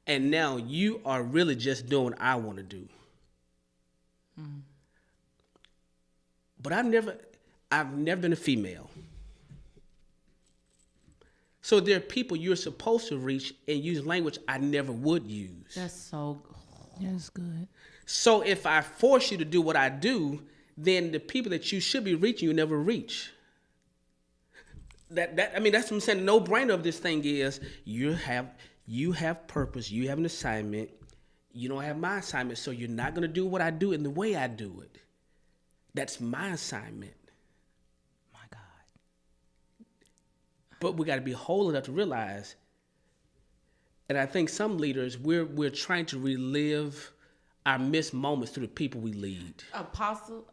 And now you are really just doing what I want to do. But I've never been a female. So there are people you're supposed to reach and use language I never would use. That's good. So if I force you to do what I do, then the people that you should be reaching, you never reach. That's what I'm saying. The no-brainer of this thing is you have purpose, you have an assignment, you don't have my assignment, so you're not gonna do what I do in the way I do it. That's my assignment. My God. But we gotta be whole enough to realize, and I think some leaders, we're trying to relive our missed moments through the people we lead. Apostle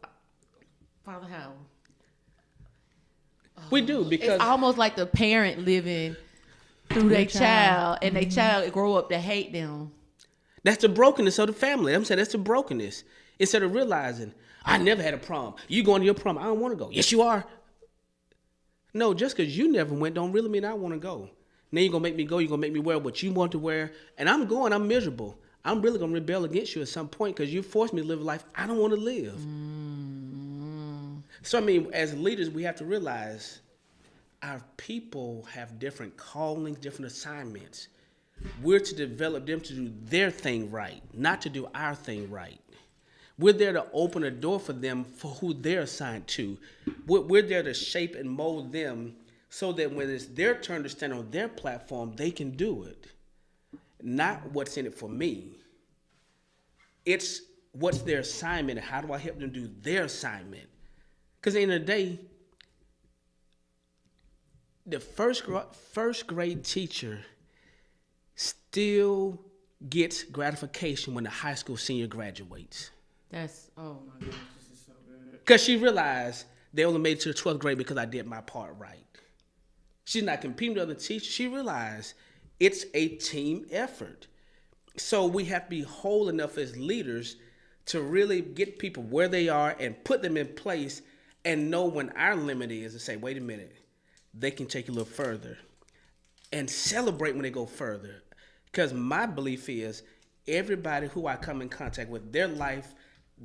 Father Howell. We do, because It's almost like the parent living through their child, and their child grow up to hate them. That's the brokenness of the family. I'm saying that's the brokenness. Instead of realizing, I never had a prom. You going to your prom. I don't want to go. Yes, you are. No, just because you never went don't really mean I want to go. Now you're going to make me go. You're going to make me wear what you want to wear. And I'm going. I'm miserable. I'm really going to rebel against you at some point because you forced me to live a life I don't want to live. So, I mean, as leaders, we have to realize our people have different callings, different assignments. We're to develop them to do their thing right, not to do our thing right. We're there to open a door for them for who they're assigned to. We're there to shape and mold them so that when it's their turn to stand on their platform, they can do it. Not what's in it for me. It's what's their assignment and how do I help them do their assignment. Because at the end of the day, the first grade teacher still gets gratification when the high school senior graduates. That's, oh my gosh, this is so good. Because she realized they only made it to the 12th grade because I did my part right. She's not competing with other teachers. She realized it's a team effort. So we have to be whole enough as leaders to really get people where they are and put them in place and know when our limit is and say, wait a minute, they can take you a little further. And celebrate when they go further. Because my belief is everybody who I come in contact with, their life,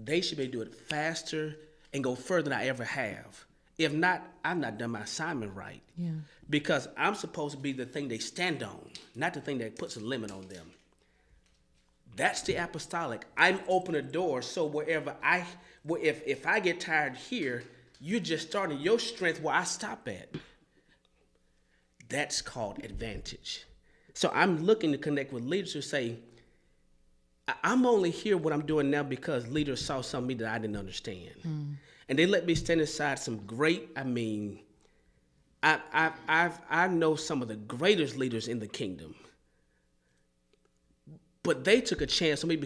they should be able to do it faster and go further than I ever have. If not, I've not done my assignment right. Yeah. Because I'm supposed to be the thing they stand on, not the thing that puts a limit on them. That's the apostolic. I'm open a door so if I get tired here, you're just starting your strength where I stop at. That's called advantage. So I'm looking to connect with leaders who say, I'm only here what I'm doing now because leaders saw something in me that I didn't understand. And they let me stand aside some great, I know some of the greatest leaders in the kingdom. But they took a chance on me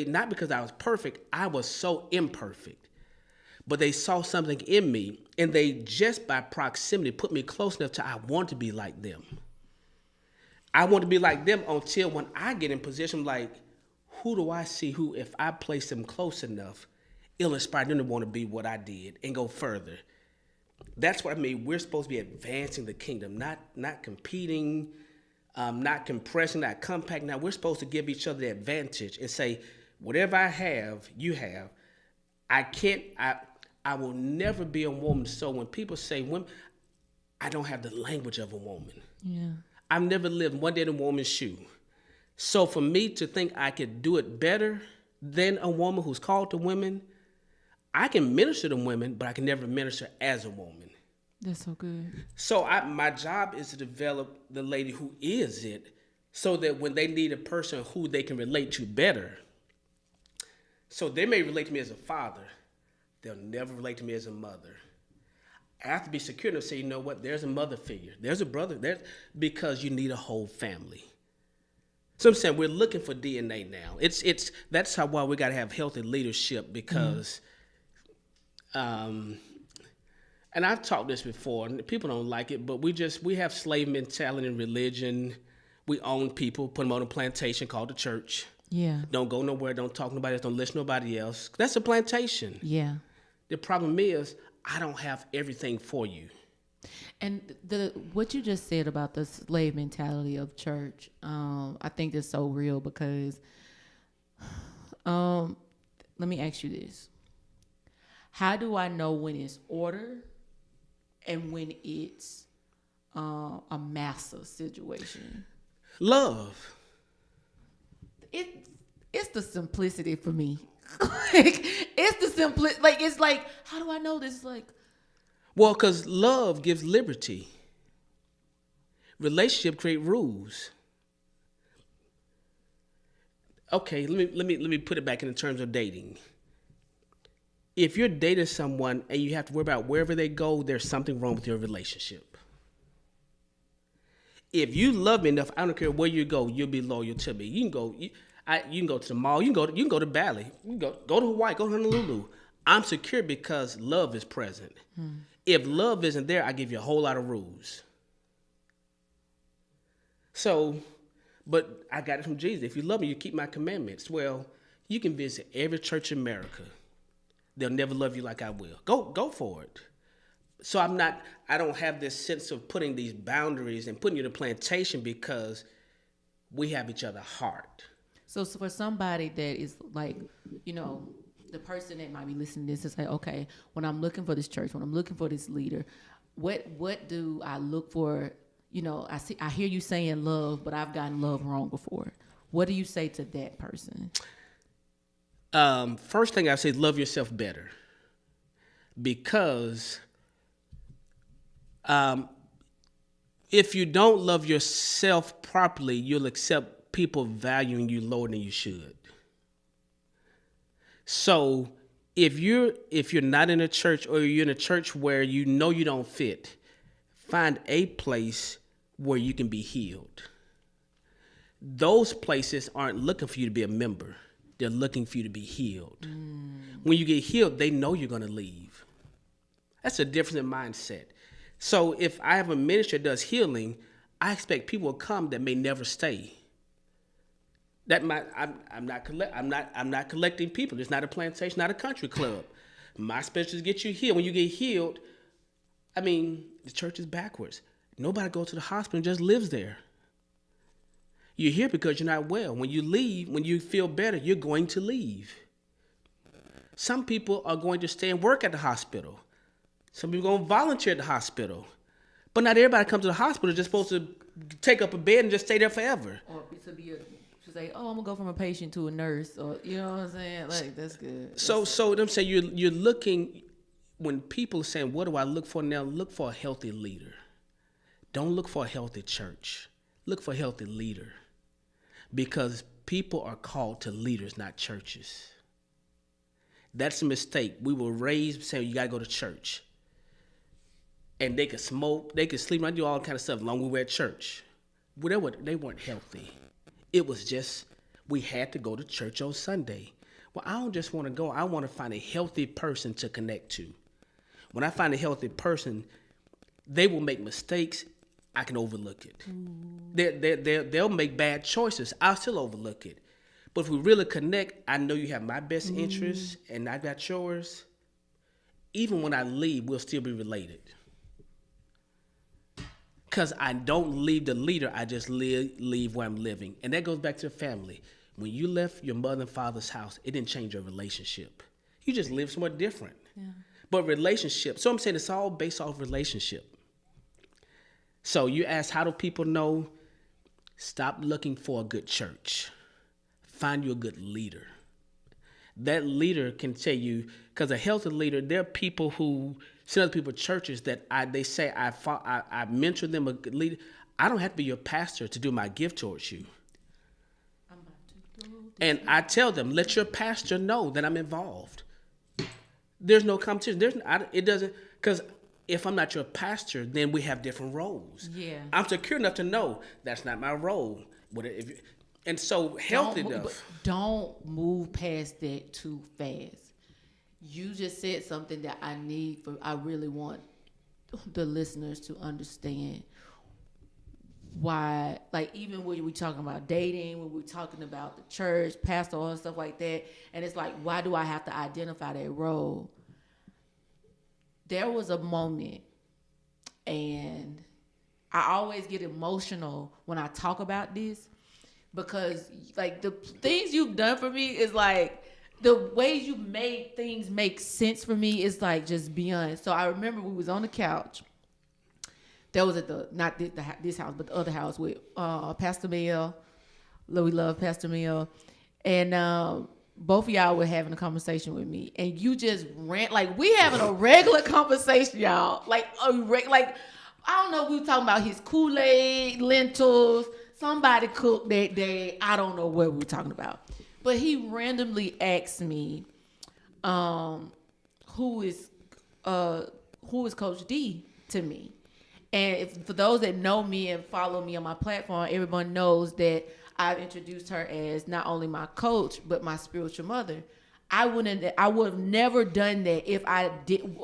not because I was perfect, I was so imperfect. But they saw something in me, and they just by proximity put me close enough to I want to be like them. I want to be like them until when I get in position, like, who do I see who, if I place them close enough, it'll inspire them to want to be what I did and go further. That's what I mean. We're supposed to be advancing the kingdom, not competing, not compressing, not compacting. Now, we're supposed to give each other the advantage and say, whatever I have, you have. I will never be a woman. So when people say women, I don't have the language of a woman. Yeah. I've never lived one day in a woman's shoe. So for me to think I could do it better than a woman who's called to women, I can minister to women, but I can never minister as a woman. That's so good. So my job is to develop the lady who is it so that when they need a person who they can relate to better, so they may relate to me as a father, they'll never relate to me as a mother. I have to be secure enough to say, you know what, there's a mother figure, there's a brother, because you need a whole family. So I'm saying we're looking for DNA now. That's why we got to have healthy leadership because, and I've talked this before, and people don't like it, but we have slave mentality in religion. We own people, put them on a plantation called the church. Yeah. Don't go nowhere, don't talk to nobody else, don't listen to nobody else. That's a plantation. Yeah. The problem is I don't have everything for you. And what you just said about the slave mentality of church, I think that's so real because, let me ask you this. How do I know when it's order and when it's a massive situation? Love. It's the simplicity for me. It's the simplicity. Like, it's like, how do I know this? Like, well, because love gives liberty. Relationship create rules. Okay, let me put it back in terms of dating. If you're dating someone and you have to worry about wherever they go, there's something wrong with your relationship. If you love me enough, I don't care where you go, you'll be loyal to me. You can go to the mall, you can go to Bali, you can go to Hawaii, go to Honolulu. I'm secure because love is present. If love isn't there, I give you a whole lot of rules. So But I got it from Jesus. If you love me, you keep my commandments. Well, you can visit every church in America. They'll never love you like I will. Go for it. So I don't have this sense of putting these boundaries and putting you in a plantation because we have each other's heart. So for somebody that is like, the person that might be listening to this is like, okay, when I'm looking for this church, when I'm looking for this leader, what do I look for? I hear you saying love, but I've gotten love wrong before. What do you say to that person? First thing I say is love yourself better, because if you don't love yourself properly, you'll accept people valuing you lower than you should. So if you're not in a church, or you're in a church where you know you don't fit, find a place where you can be healed. Those places aren't looking for you to be a member. They're looking for you to be healed. When you get healed, they know you're going to leave. That's a difference in mindset. So if I have a ministry that does healing, I expect people to come that may never stay. I'm not collecting people. It's not a plantation, not a country club. My specialty is get you healed. When you get healed, the church is backwards. Nobody goes to the hospital and just lives there. You're here because you're not well. When you leave, when you feel better, you're going to leave. Some people are going to stay and work at the hospital. Some people are going to volunteer at the hospital. But not everybody comes to the hospital just supposed to take up a bed and just stay there forever. Or to say, oh, I'm going to go from a patient to a nurse. Or, you know what I'm saying? Like, that's good. So them say you're looking, when people are saying, what do I look for now? Look for a healthy leader. Don't look for a healthy church. Look for a healthy leader. Because people are called to leaders, not churches. That's a mistake. We were raised saying you got to go to church. And they could smoke, they could sleep, do all kind of stuff as long as we were at church. Well, they weren't healthy. It was just, we had to go to church on Sunday. Well, I don't just want to go. I want to find a healthy person to connect to. When I find a healthy person, they will make mistakes. I can overlook it. They'll make bad choices. I'll still overlook it. But if we really connect, I know you have my best interests and I got yours. Even when I leave, we'll still be related. Because I don't leave the leader, I just leave where I'm living. And that goes back to the family. When you left your mother and father's house, it didn't change your relationship. You just lived somewhere different. Yeah. But relationship, so I'm saying it's all based off relationship. So you ask, how do people know? Stop looking for a good church. Find you a good leader. That leader can tell you, because a healthy leader, there are people who send other people to churches that they say I mentor them a good leader. I don't have to be your pastor to do my gift towards you. And I tell them, let your pastor know that I'm involved. There's no competition. It doesn't, because if I'm not your pastor, then we have different roles. Yeah. I'm secure enough to know that's not my role. And so healthy enough. Don't move past that too fast. You just said something that I really want the listeners to understand why, like even when we're talking about dating, when we're talking about the church, pastor, and stuff like that, and it's like, why do I have to identify that role? There was a moment, and I always get emotional when I talk about this, because like the things you've done for me is like, the ways you made things make sense for me is like just beyond. So I remember we was on the couch. That was at not this house, but the other house with Pastor Mill. We love Pastor Mill. And both of y'all were having a conversation with me. And you just ran, like we having a regular conversation, y'all. Like I don't know, we were talking about his Kool-Aid, lentils. Somebody cooked that day. I don't know what we were talking about. But he randomly asked me, who is Coach D to me? And for those that know me and follow me on my platform, everyone knows that I've introduced her as not only my coach, but my spiritual mother. I would have never done that if I did.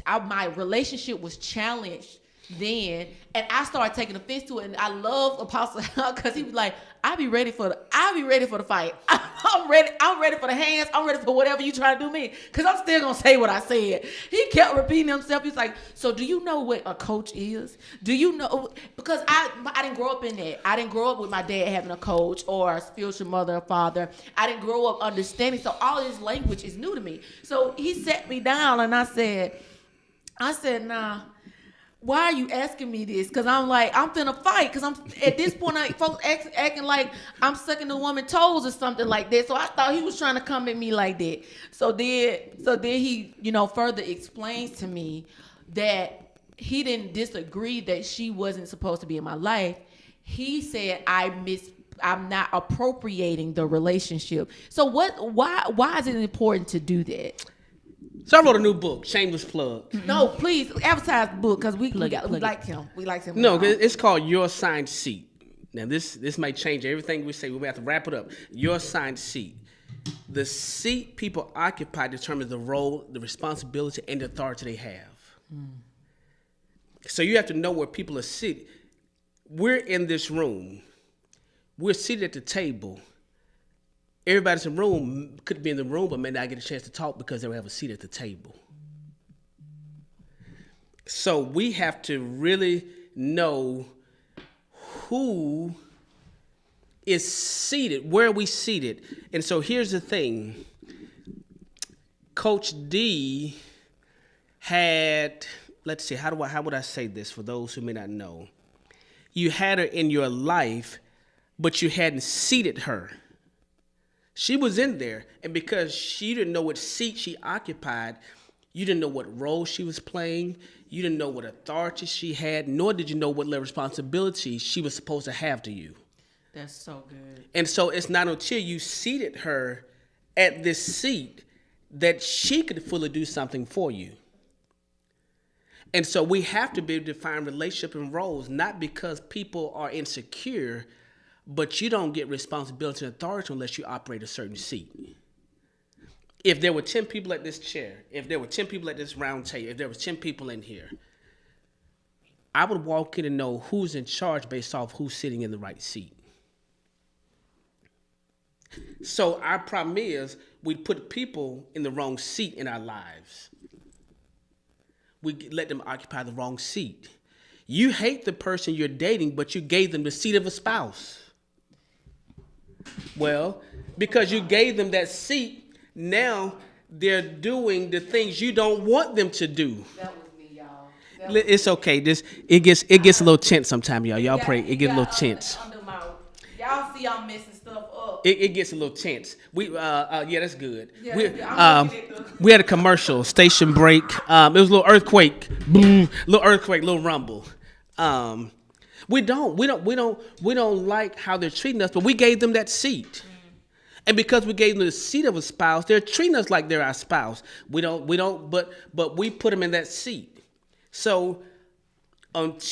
My relationship was challenged then, and I started taking offense to it. And I love Apostle because he was like, "I'll be ready for the fight. I'm ready for the hands. I'm ready for whatever you try to do me, because I'm still gonna say what I said." He kept repeating himself. He's like, "So do you know what a coach is? Do you know?" Because I didn't grow up in that. I didn't grow up with my dad having a coach or a spiritual mother or father. I didn't grow up understanding. So all this language is new to me. So he sat me down and I said, "Nah. Why are you asking me this?" Because I'm like, I'm finna fight. Because I'm at this point, folks acting like I'm sucking the woman's toes or something like that. So I thought he was trying to come at me like that. So then he, further explains to me that he didn't disagree that she wasn't supposed to be in my life. He said I'm not appropriating the relationship. So why is it important to do that? So I wrote a new book, shameless plug. No, please advertise the book because we like him. We like him. No, it's called Your Assigned Seat. Now this might change everything we say. We have to wrap it up. Your Assigned Seat. The seat people occupy determines the role, the responsibility, and the authority they have. So you have to know where people are seated. We're in this room. We're seated at the table. Everybody's in the room could be in the room, but may not get a chance to talk because they don't have a seat at the table. So we have to really know who is seated, where are we seated? And so here's the thing. Coach D had, let's see, how would I say this for those who may not know? You had her in your life, but you hadn't seated her. She was in there, and because she didn't know what seat she occupied, you didn't know what role she was playing, you didn't know what authority she had, nor did you know what level of responsibility she was supposed to have to you. That's so good. And so it's not until you seated her at this seat that she could fully do something for you. And so we have to be able to define relationship and roles, not because people are insecure, but you don't get responsibility and authority unless you operate a certain seat. If there were 10 people at this chair, if there were 10 people at this round table, if there were 10 people in here, I would walk in and know who's in charge based off who's sitting in the right seat. So our problem is we put people in the wrong seat in our lives. We let them occupy the wrong seat. You hate the person you're dating, but you gave them the seat of a spouse. Well, because you gave them that seat, now they're doing the things you don't want them to do. That was me, y'all. It's okay. It gets a little tense sometimes, y'all. Y'all pray. It gets a little tense. Y'all see I'm messing stuff up. It gets a little tense. Yeah, that's good. Yeah, We had a commercial, station break. It was a little earthquake, boom, little rumble. We don't like how they're treating us, but we gave them that seat. And because we gave them the seat of a spouse, they're treating us like they're our spouse. But we put them in that seat. So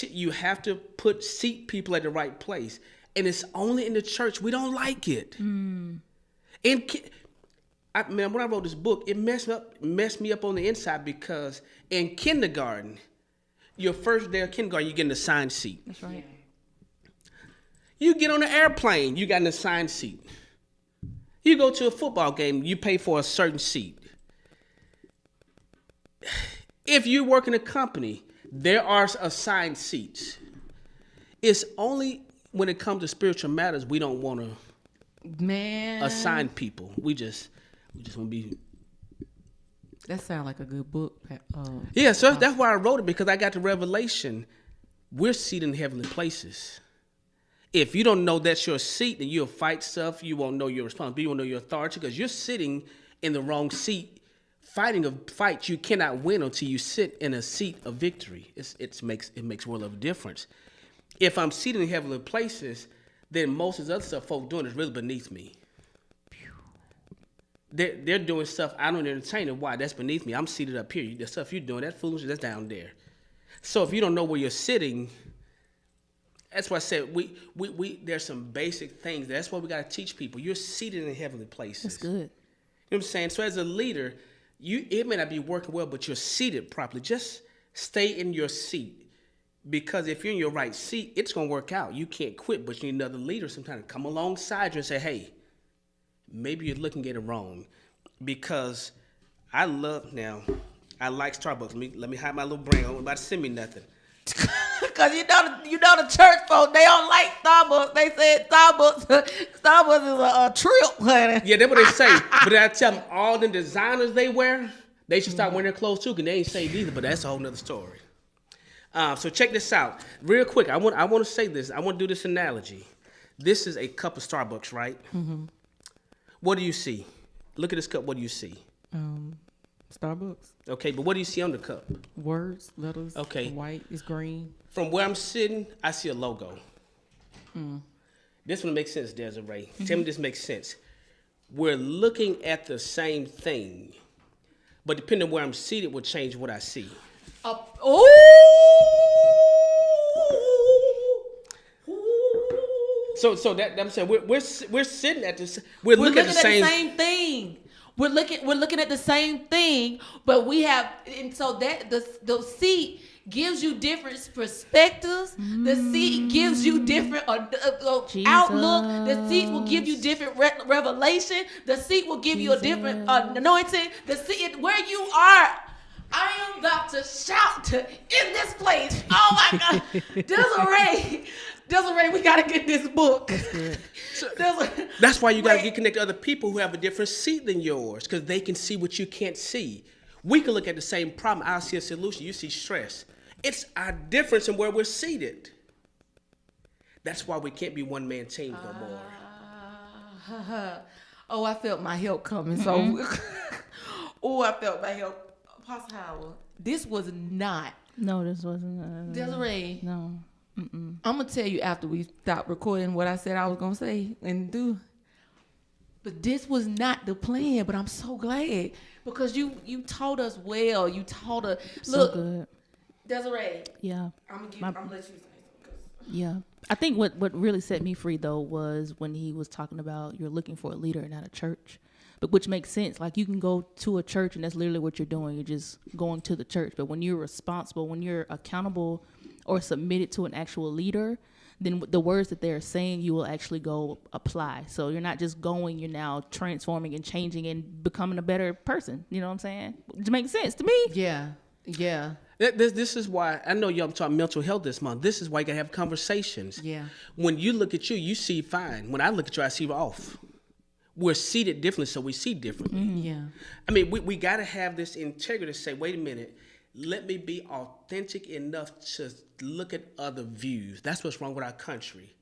you have to seat people at the right place. And it's only in the church. We don't like it. And when I wrote this book, it messed me up on the inside because in kindergarten, your first day of kindergarten, you get an assigned seat. That's right. You get on an airplane, you got an assigned seat. You go to a football game, you pay for a certain seat. If you work in a company, there are assigned seats. It's only when it comes to spiritual matters, we don't want to assign people. We just want to be. That sounds like a good book. Yeah, so that's why I wrote it, because I got the revelation. We're seated in heavenly places. If you don't know that's your seat, then you'll fight stuff. You won't know your responsibility. You won't know your authority because you're sitting in the wrong seat, fighting a fight you cannot win until you sit in a seat of victory. It makes a world of difference. If I'm seated in heavenly places, then most of the other stuff folks doing is really beneath me. They're doing stuff I don't entertain it. Why? That's beneath me. I'm seated up here. The stuff you're doing, that foolishness, that's down there. So if you don't know where you're sitting, that's why I said we there's some basic things. That's what we got to teach people. You're seated in heavenly places. That's good. You know what I'm saying? So as a leader, it may not be working well, but you're seated properly. Just stay in your seat. Because if you're in your right seat, it's going to work out. You can't quit, but you need another leader sometimes to come alongside you and say, hey, maybe you're looking at it wrong. Because I like Starbucks. Let me hide my little brain. I'm about to send me nothing. Cause you know the church folk, they don't like Starbucks. They said Starbucks is a trip, honey. Yeah, that's what they say. But I tell them all the designers they wear, they should start wearing their clothes too, because they ain't saved either. But that's a whole nother story. So check this out, real quick. I want to say this. I want to do this analogy. This is a cup of Starbucks, right? Mm-hmm. What do you see? Look at this cup. What do you see? Starbucks. Okay, but what do you see on the cup? Words, letters. Okay. White is green. From where I'm sitting, I see a logo. This one makes sense, Desiree. Tell me this makes sense. We're looking at the same thing, but depending on where I'm seated will change what I see. So that I'm saying we're sitting at this. We're looking at the same thing. We're looking at the same thing, but we have, and so that the seat gives you different perspectives. The seat gives you different outlook. The seat will give you different revelation. The seat will give you a different anointing. The seat where you are. I am about to shout in this place. Oh my God, Desiree, we gotta get this book. That's why you gotta get connected to other people who have a different seat than yours, because they can see what you can't see. We can look at the same problem. I see a solution. You see stress. It's our difference in where we're seated. That's why we can't be one man team no more. I felt my help coming. So, I felt my help. Apostle Howell, this was not. No, this wasn't. Desiree. No. I'm gonna tell you after we stop recording what I said I was gonna say and do. But this was not the plan. But I'm so glad because you taught us well. You taught us. Look, So good. Desiree. Yeah. I'm gonna let you say something. Yeah. I think what really set me free though was when he was talking about you're looking for a leader and not a church. But which makes sense. Like you can go to a church and that's literally what you're doing. You're just going to the church. But when you're responsible, when you're accountable or submitted to an actual leader, then the words that they're saying you will actually go apply. So you're not just going, you're now transforming and changing and becoming a better person. You know what I'm saying? It makes sense to me. Yeah. Yeah. This is why I know y'all talking mental health this month. This is why you gotta have conversations. Yeah. When you look at you see fine. When I look at you, I see off. We're seated differently, so we see differently. Yeah. I mean, we got to have this integrity to say, wait a minute, let me be authentic enough to look at other views. That's what's wrong with our country.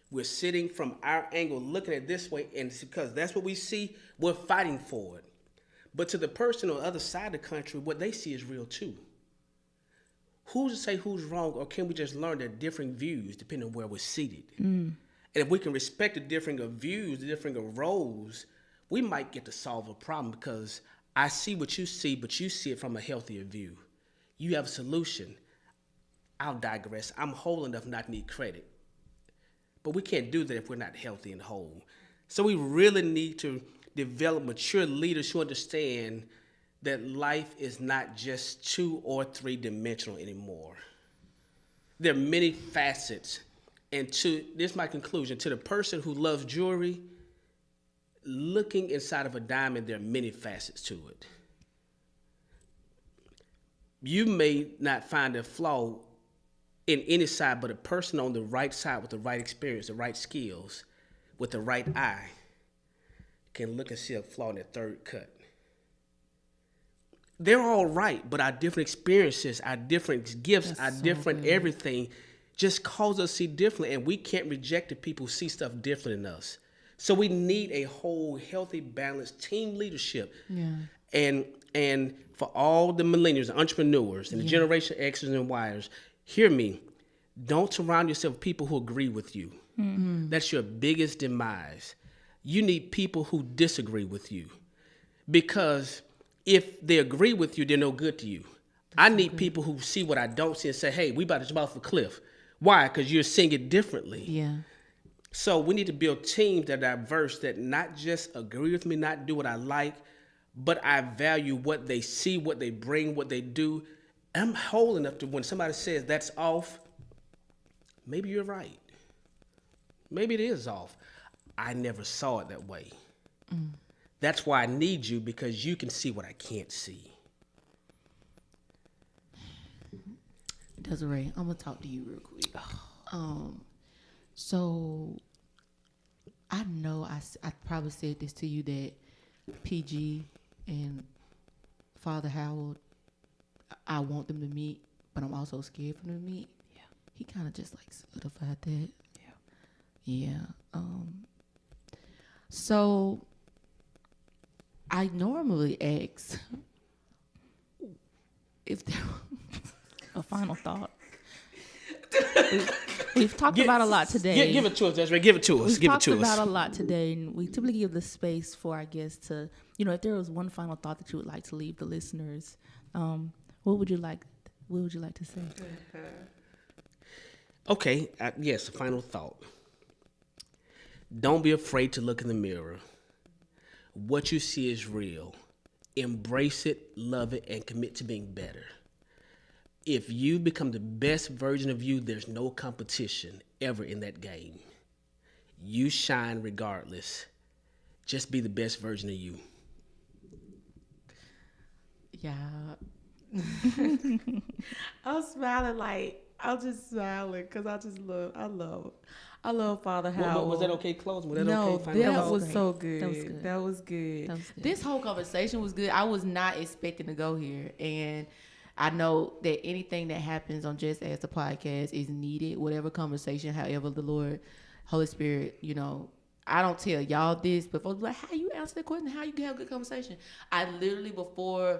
We're sitting from our angle, looking at this way, and it's because that's what we see, we're fighting for it. But to the person on the other side of the country, what they see is real too. Who's to say who's wrong, or can we just learn that different views depending on where we're seated? And if we can respect the differing of views, the differing of roles, we might get to solve a problem because I see what you see, but you see it from a healthier view. You have a solution. I'll digress. I'm whole enough not to need credit. But we can't do that if we're not healthy and whole. So we really need to develop mature leaders who understand that life is not just 2 or 3 dimensional anymore. There are many facets. And this is my conclusion, to the person who loves jewelry, looking inside of a diamond, there are many facets to it. You may not find a flaw in any side, but a person on the right side with the right experience, the right skills, with the right eye, can look and see a flaw in that third cut. They're all right, but our different experiences, our different gifts, That's our so different good. everything just cause us to see differently, and we can't reject the people who see stuff different than us. So we need a whole, healthy, balanced team leadership. Yeah. And for all the millennials, the entrepreneurs, and the Generation X's and Y's, hear me. Don't surround yourself with people who agree with you. Mm-hmm. That's your biggest demise. You need people who disagree with you. Because if they agree with you, they're no good to you. I need people who see what I don't see and say, hey, we about to jump off a cliff. Why? Because you're seeing it differently. Yeah. So we need to build teams that are diverse, that not just agree with me, not do what I like, but I value what they see, what they bring, what they do. I'm whole enough to when somebody says that's off, maybe you're right. Maybe it is off. I never saw it that way. That's why I need you, because you can see what I can't see. Desiree, I'm gonna talk to you real quick. So I know I probably said this to you, that PG and Father Howell, I want them to meet, but I'm also scared for them to meet. Yeah. He kind of just like solidified that. Yeah. So I normally ask if there A final thought. We've talked about a lot today. Give it to us, Desiree. Give it to us. We've Give it talked to about us. a lot today, and we typically give the space for our guests to, if there was one final thought that you would like to leave the listeners, what would you like? What would you like to say? Okay, yes, a final thought. Don't be afraid to look in the mirror. What you see is real. Embrace it, love it, and commit to being better. If you become the best version of you, there's no competition ever in that game. You shine regardless. Just be the best version of you. Yeah. I'm smiling I'm just smiling because I love Father Howell. Was that okay closing? Was that No, okay? Final that thought? was great. so good. That was good. That was good. That was good. This whole conversation was good. I was not expecting to go here, and I know that anything that happens on JessAsk the podcast is needed. Whatever conversation, however the Lord, Holy Spirit, I don't tell y'all this, but folks be like, how you answer the question? How you can have a good conversation? I literally before.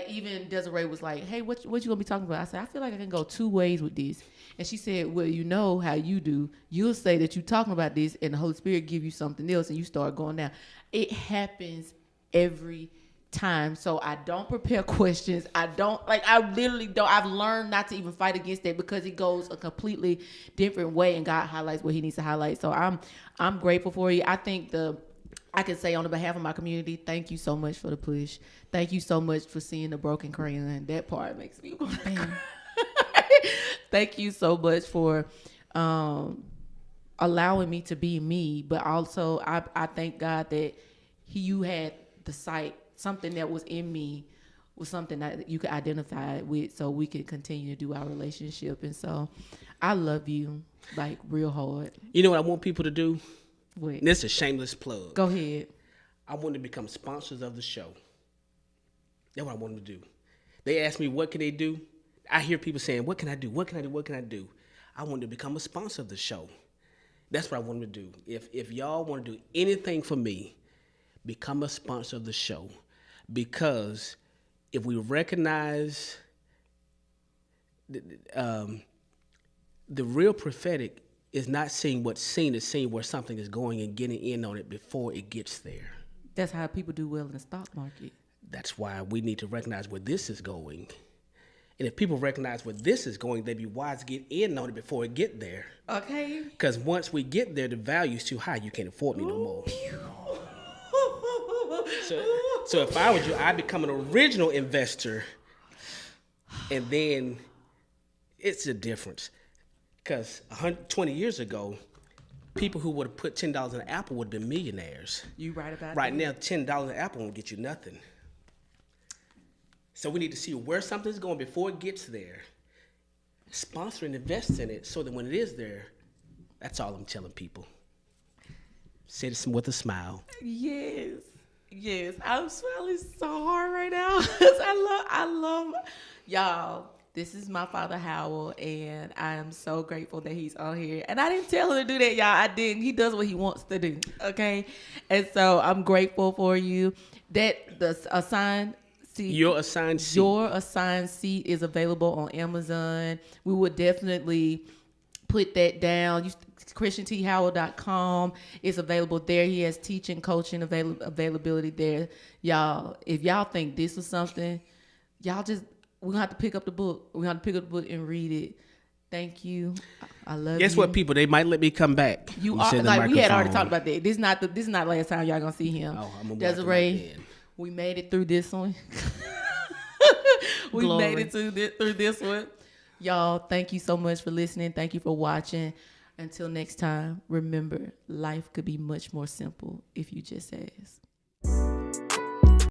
Even Desiree was like, hey, what you gonna be talking about? I said, I feel like I can go two ways with this. And she said, well, you know how you do. You'll say that you're talking about this and the Holy Spirit give you something else and you start going down. It happens every time. So I don't prepare questions. I literally don't. I've learned not to even fight against that because it goes a completely different way and God highlights what he needs to highlight. So I'm grateful for you. I think I can say on the behalf of my community, thank you so much for the push. Thank you so much for seeing the broken crayon. That part makes me want to cry. Thank you so much for allowing me to be me. But also, I thank God that you had the sight, something that was in me was something that you could identify with so we could continue to do our relationship. And so I love you real hard. You know what I want people to do? Wait. And this is a shameless plug. Go ahead. I want to become sponsors of the show. That's what I want them to do. They ask me, what can they do? I hear people saying, what can I do? What can I do? What can I do? I want to become a sponsor of the show. That's what I want them to do. If y'all want to do anything for me, become a sponsor of the show. Because if we recognize the real prophetic is not seeing what's seen, it's seeing where something is going and getting in on it before it gets there. That's how people do well in the stock market. That's why we need to recognize where this is going. And if people recognize where this is going, they'd be wise to get in on it before it get there. Okay. Because once we get there, the value's too high. You can't afford me no more. So if I was you, I'd become an original investor. And then it's a difference. Because 120 years ago, people who would have put $10 in an apple would have been millionaires. You right about Right that? now, $10 in an apple won't get you nothing. So we need to see where something's going before it gets there. Sponsor and invest in it so that when it is there, that's all I'm telling people. Say this with a smile. Yes. I'm smiling so hard right now. I love y'all. This is my father, Howell, and I am so grateful that he's on here. And I didn't tell him to do that, y'all. I didn't. He does what he wants to do, okay? And so I'm grateful for you. That the assigned seat. Your assigned seat. Your assigned seat is available on Amazon. We would definitely put that down. ChristianTHowell.com is available there. He has teaching, coaching availability there. Y'all, if y'all think this was something, y'all just... We're going to have to pick up the book. We're going to pick up the book and read it. Thank you. I love you. Guess what, people? They might let me come back. You You are said the we had already microphone. talked about that. This is not the last time y'all going to see him. Oh, I'm gonna watch the Desiree, mic then. we made it through this one. We Glory. made it through this one. Y'all, thank you so much for listening. Thank you for watching. Until next time, remember, life could be much more simple if you just ask.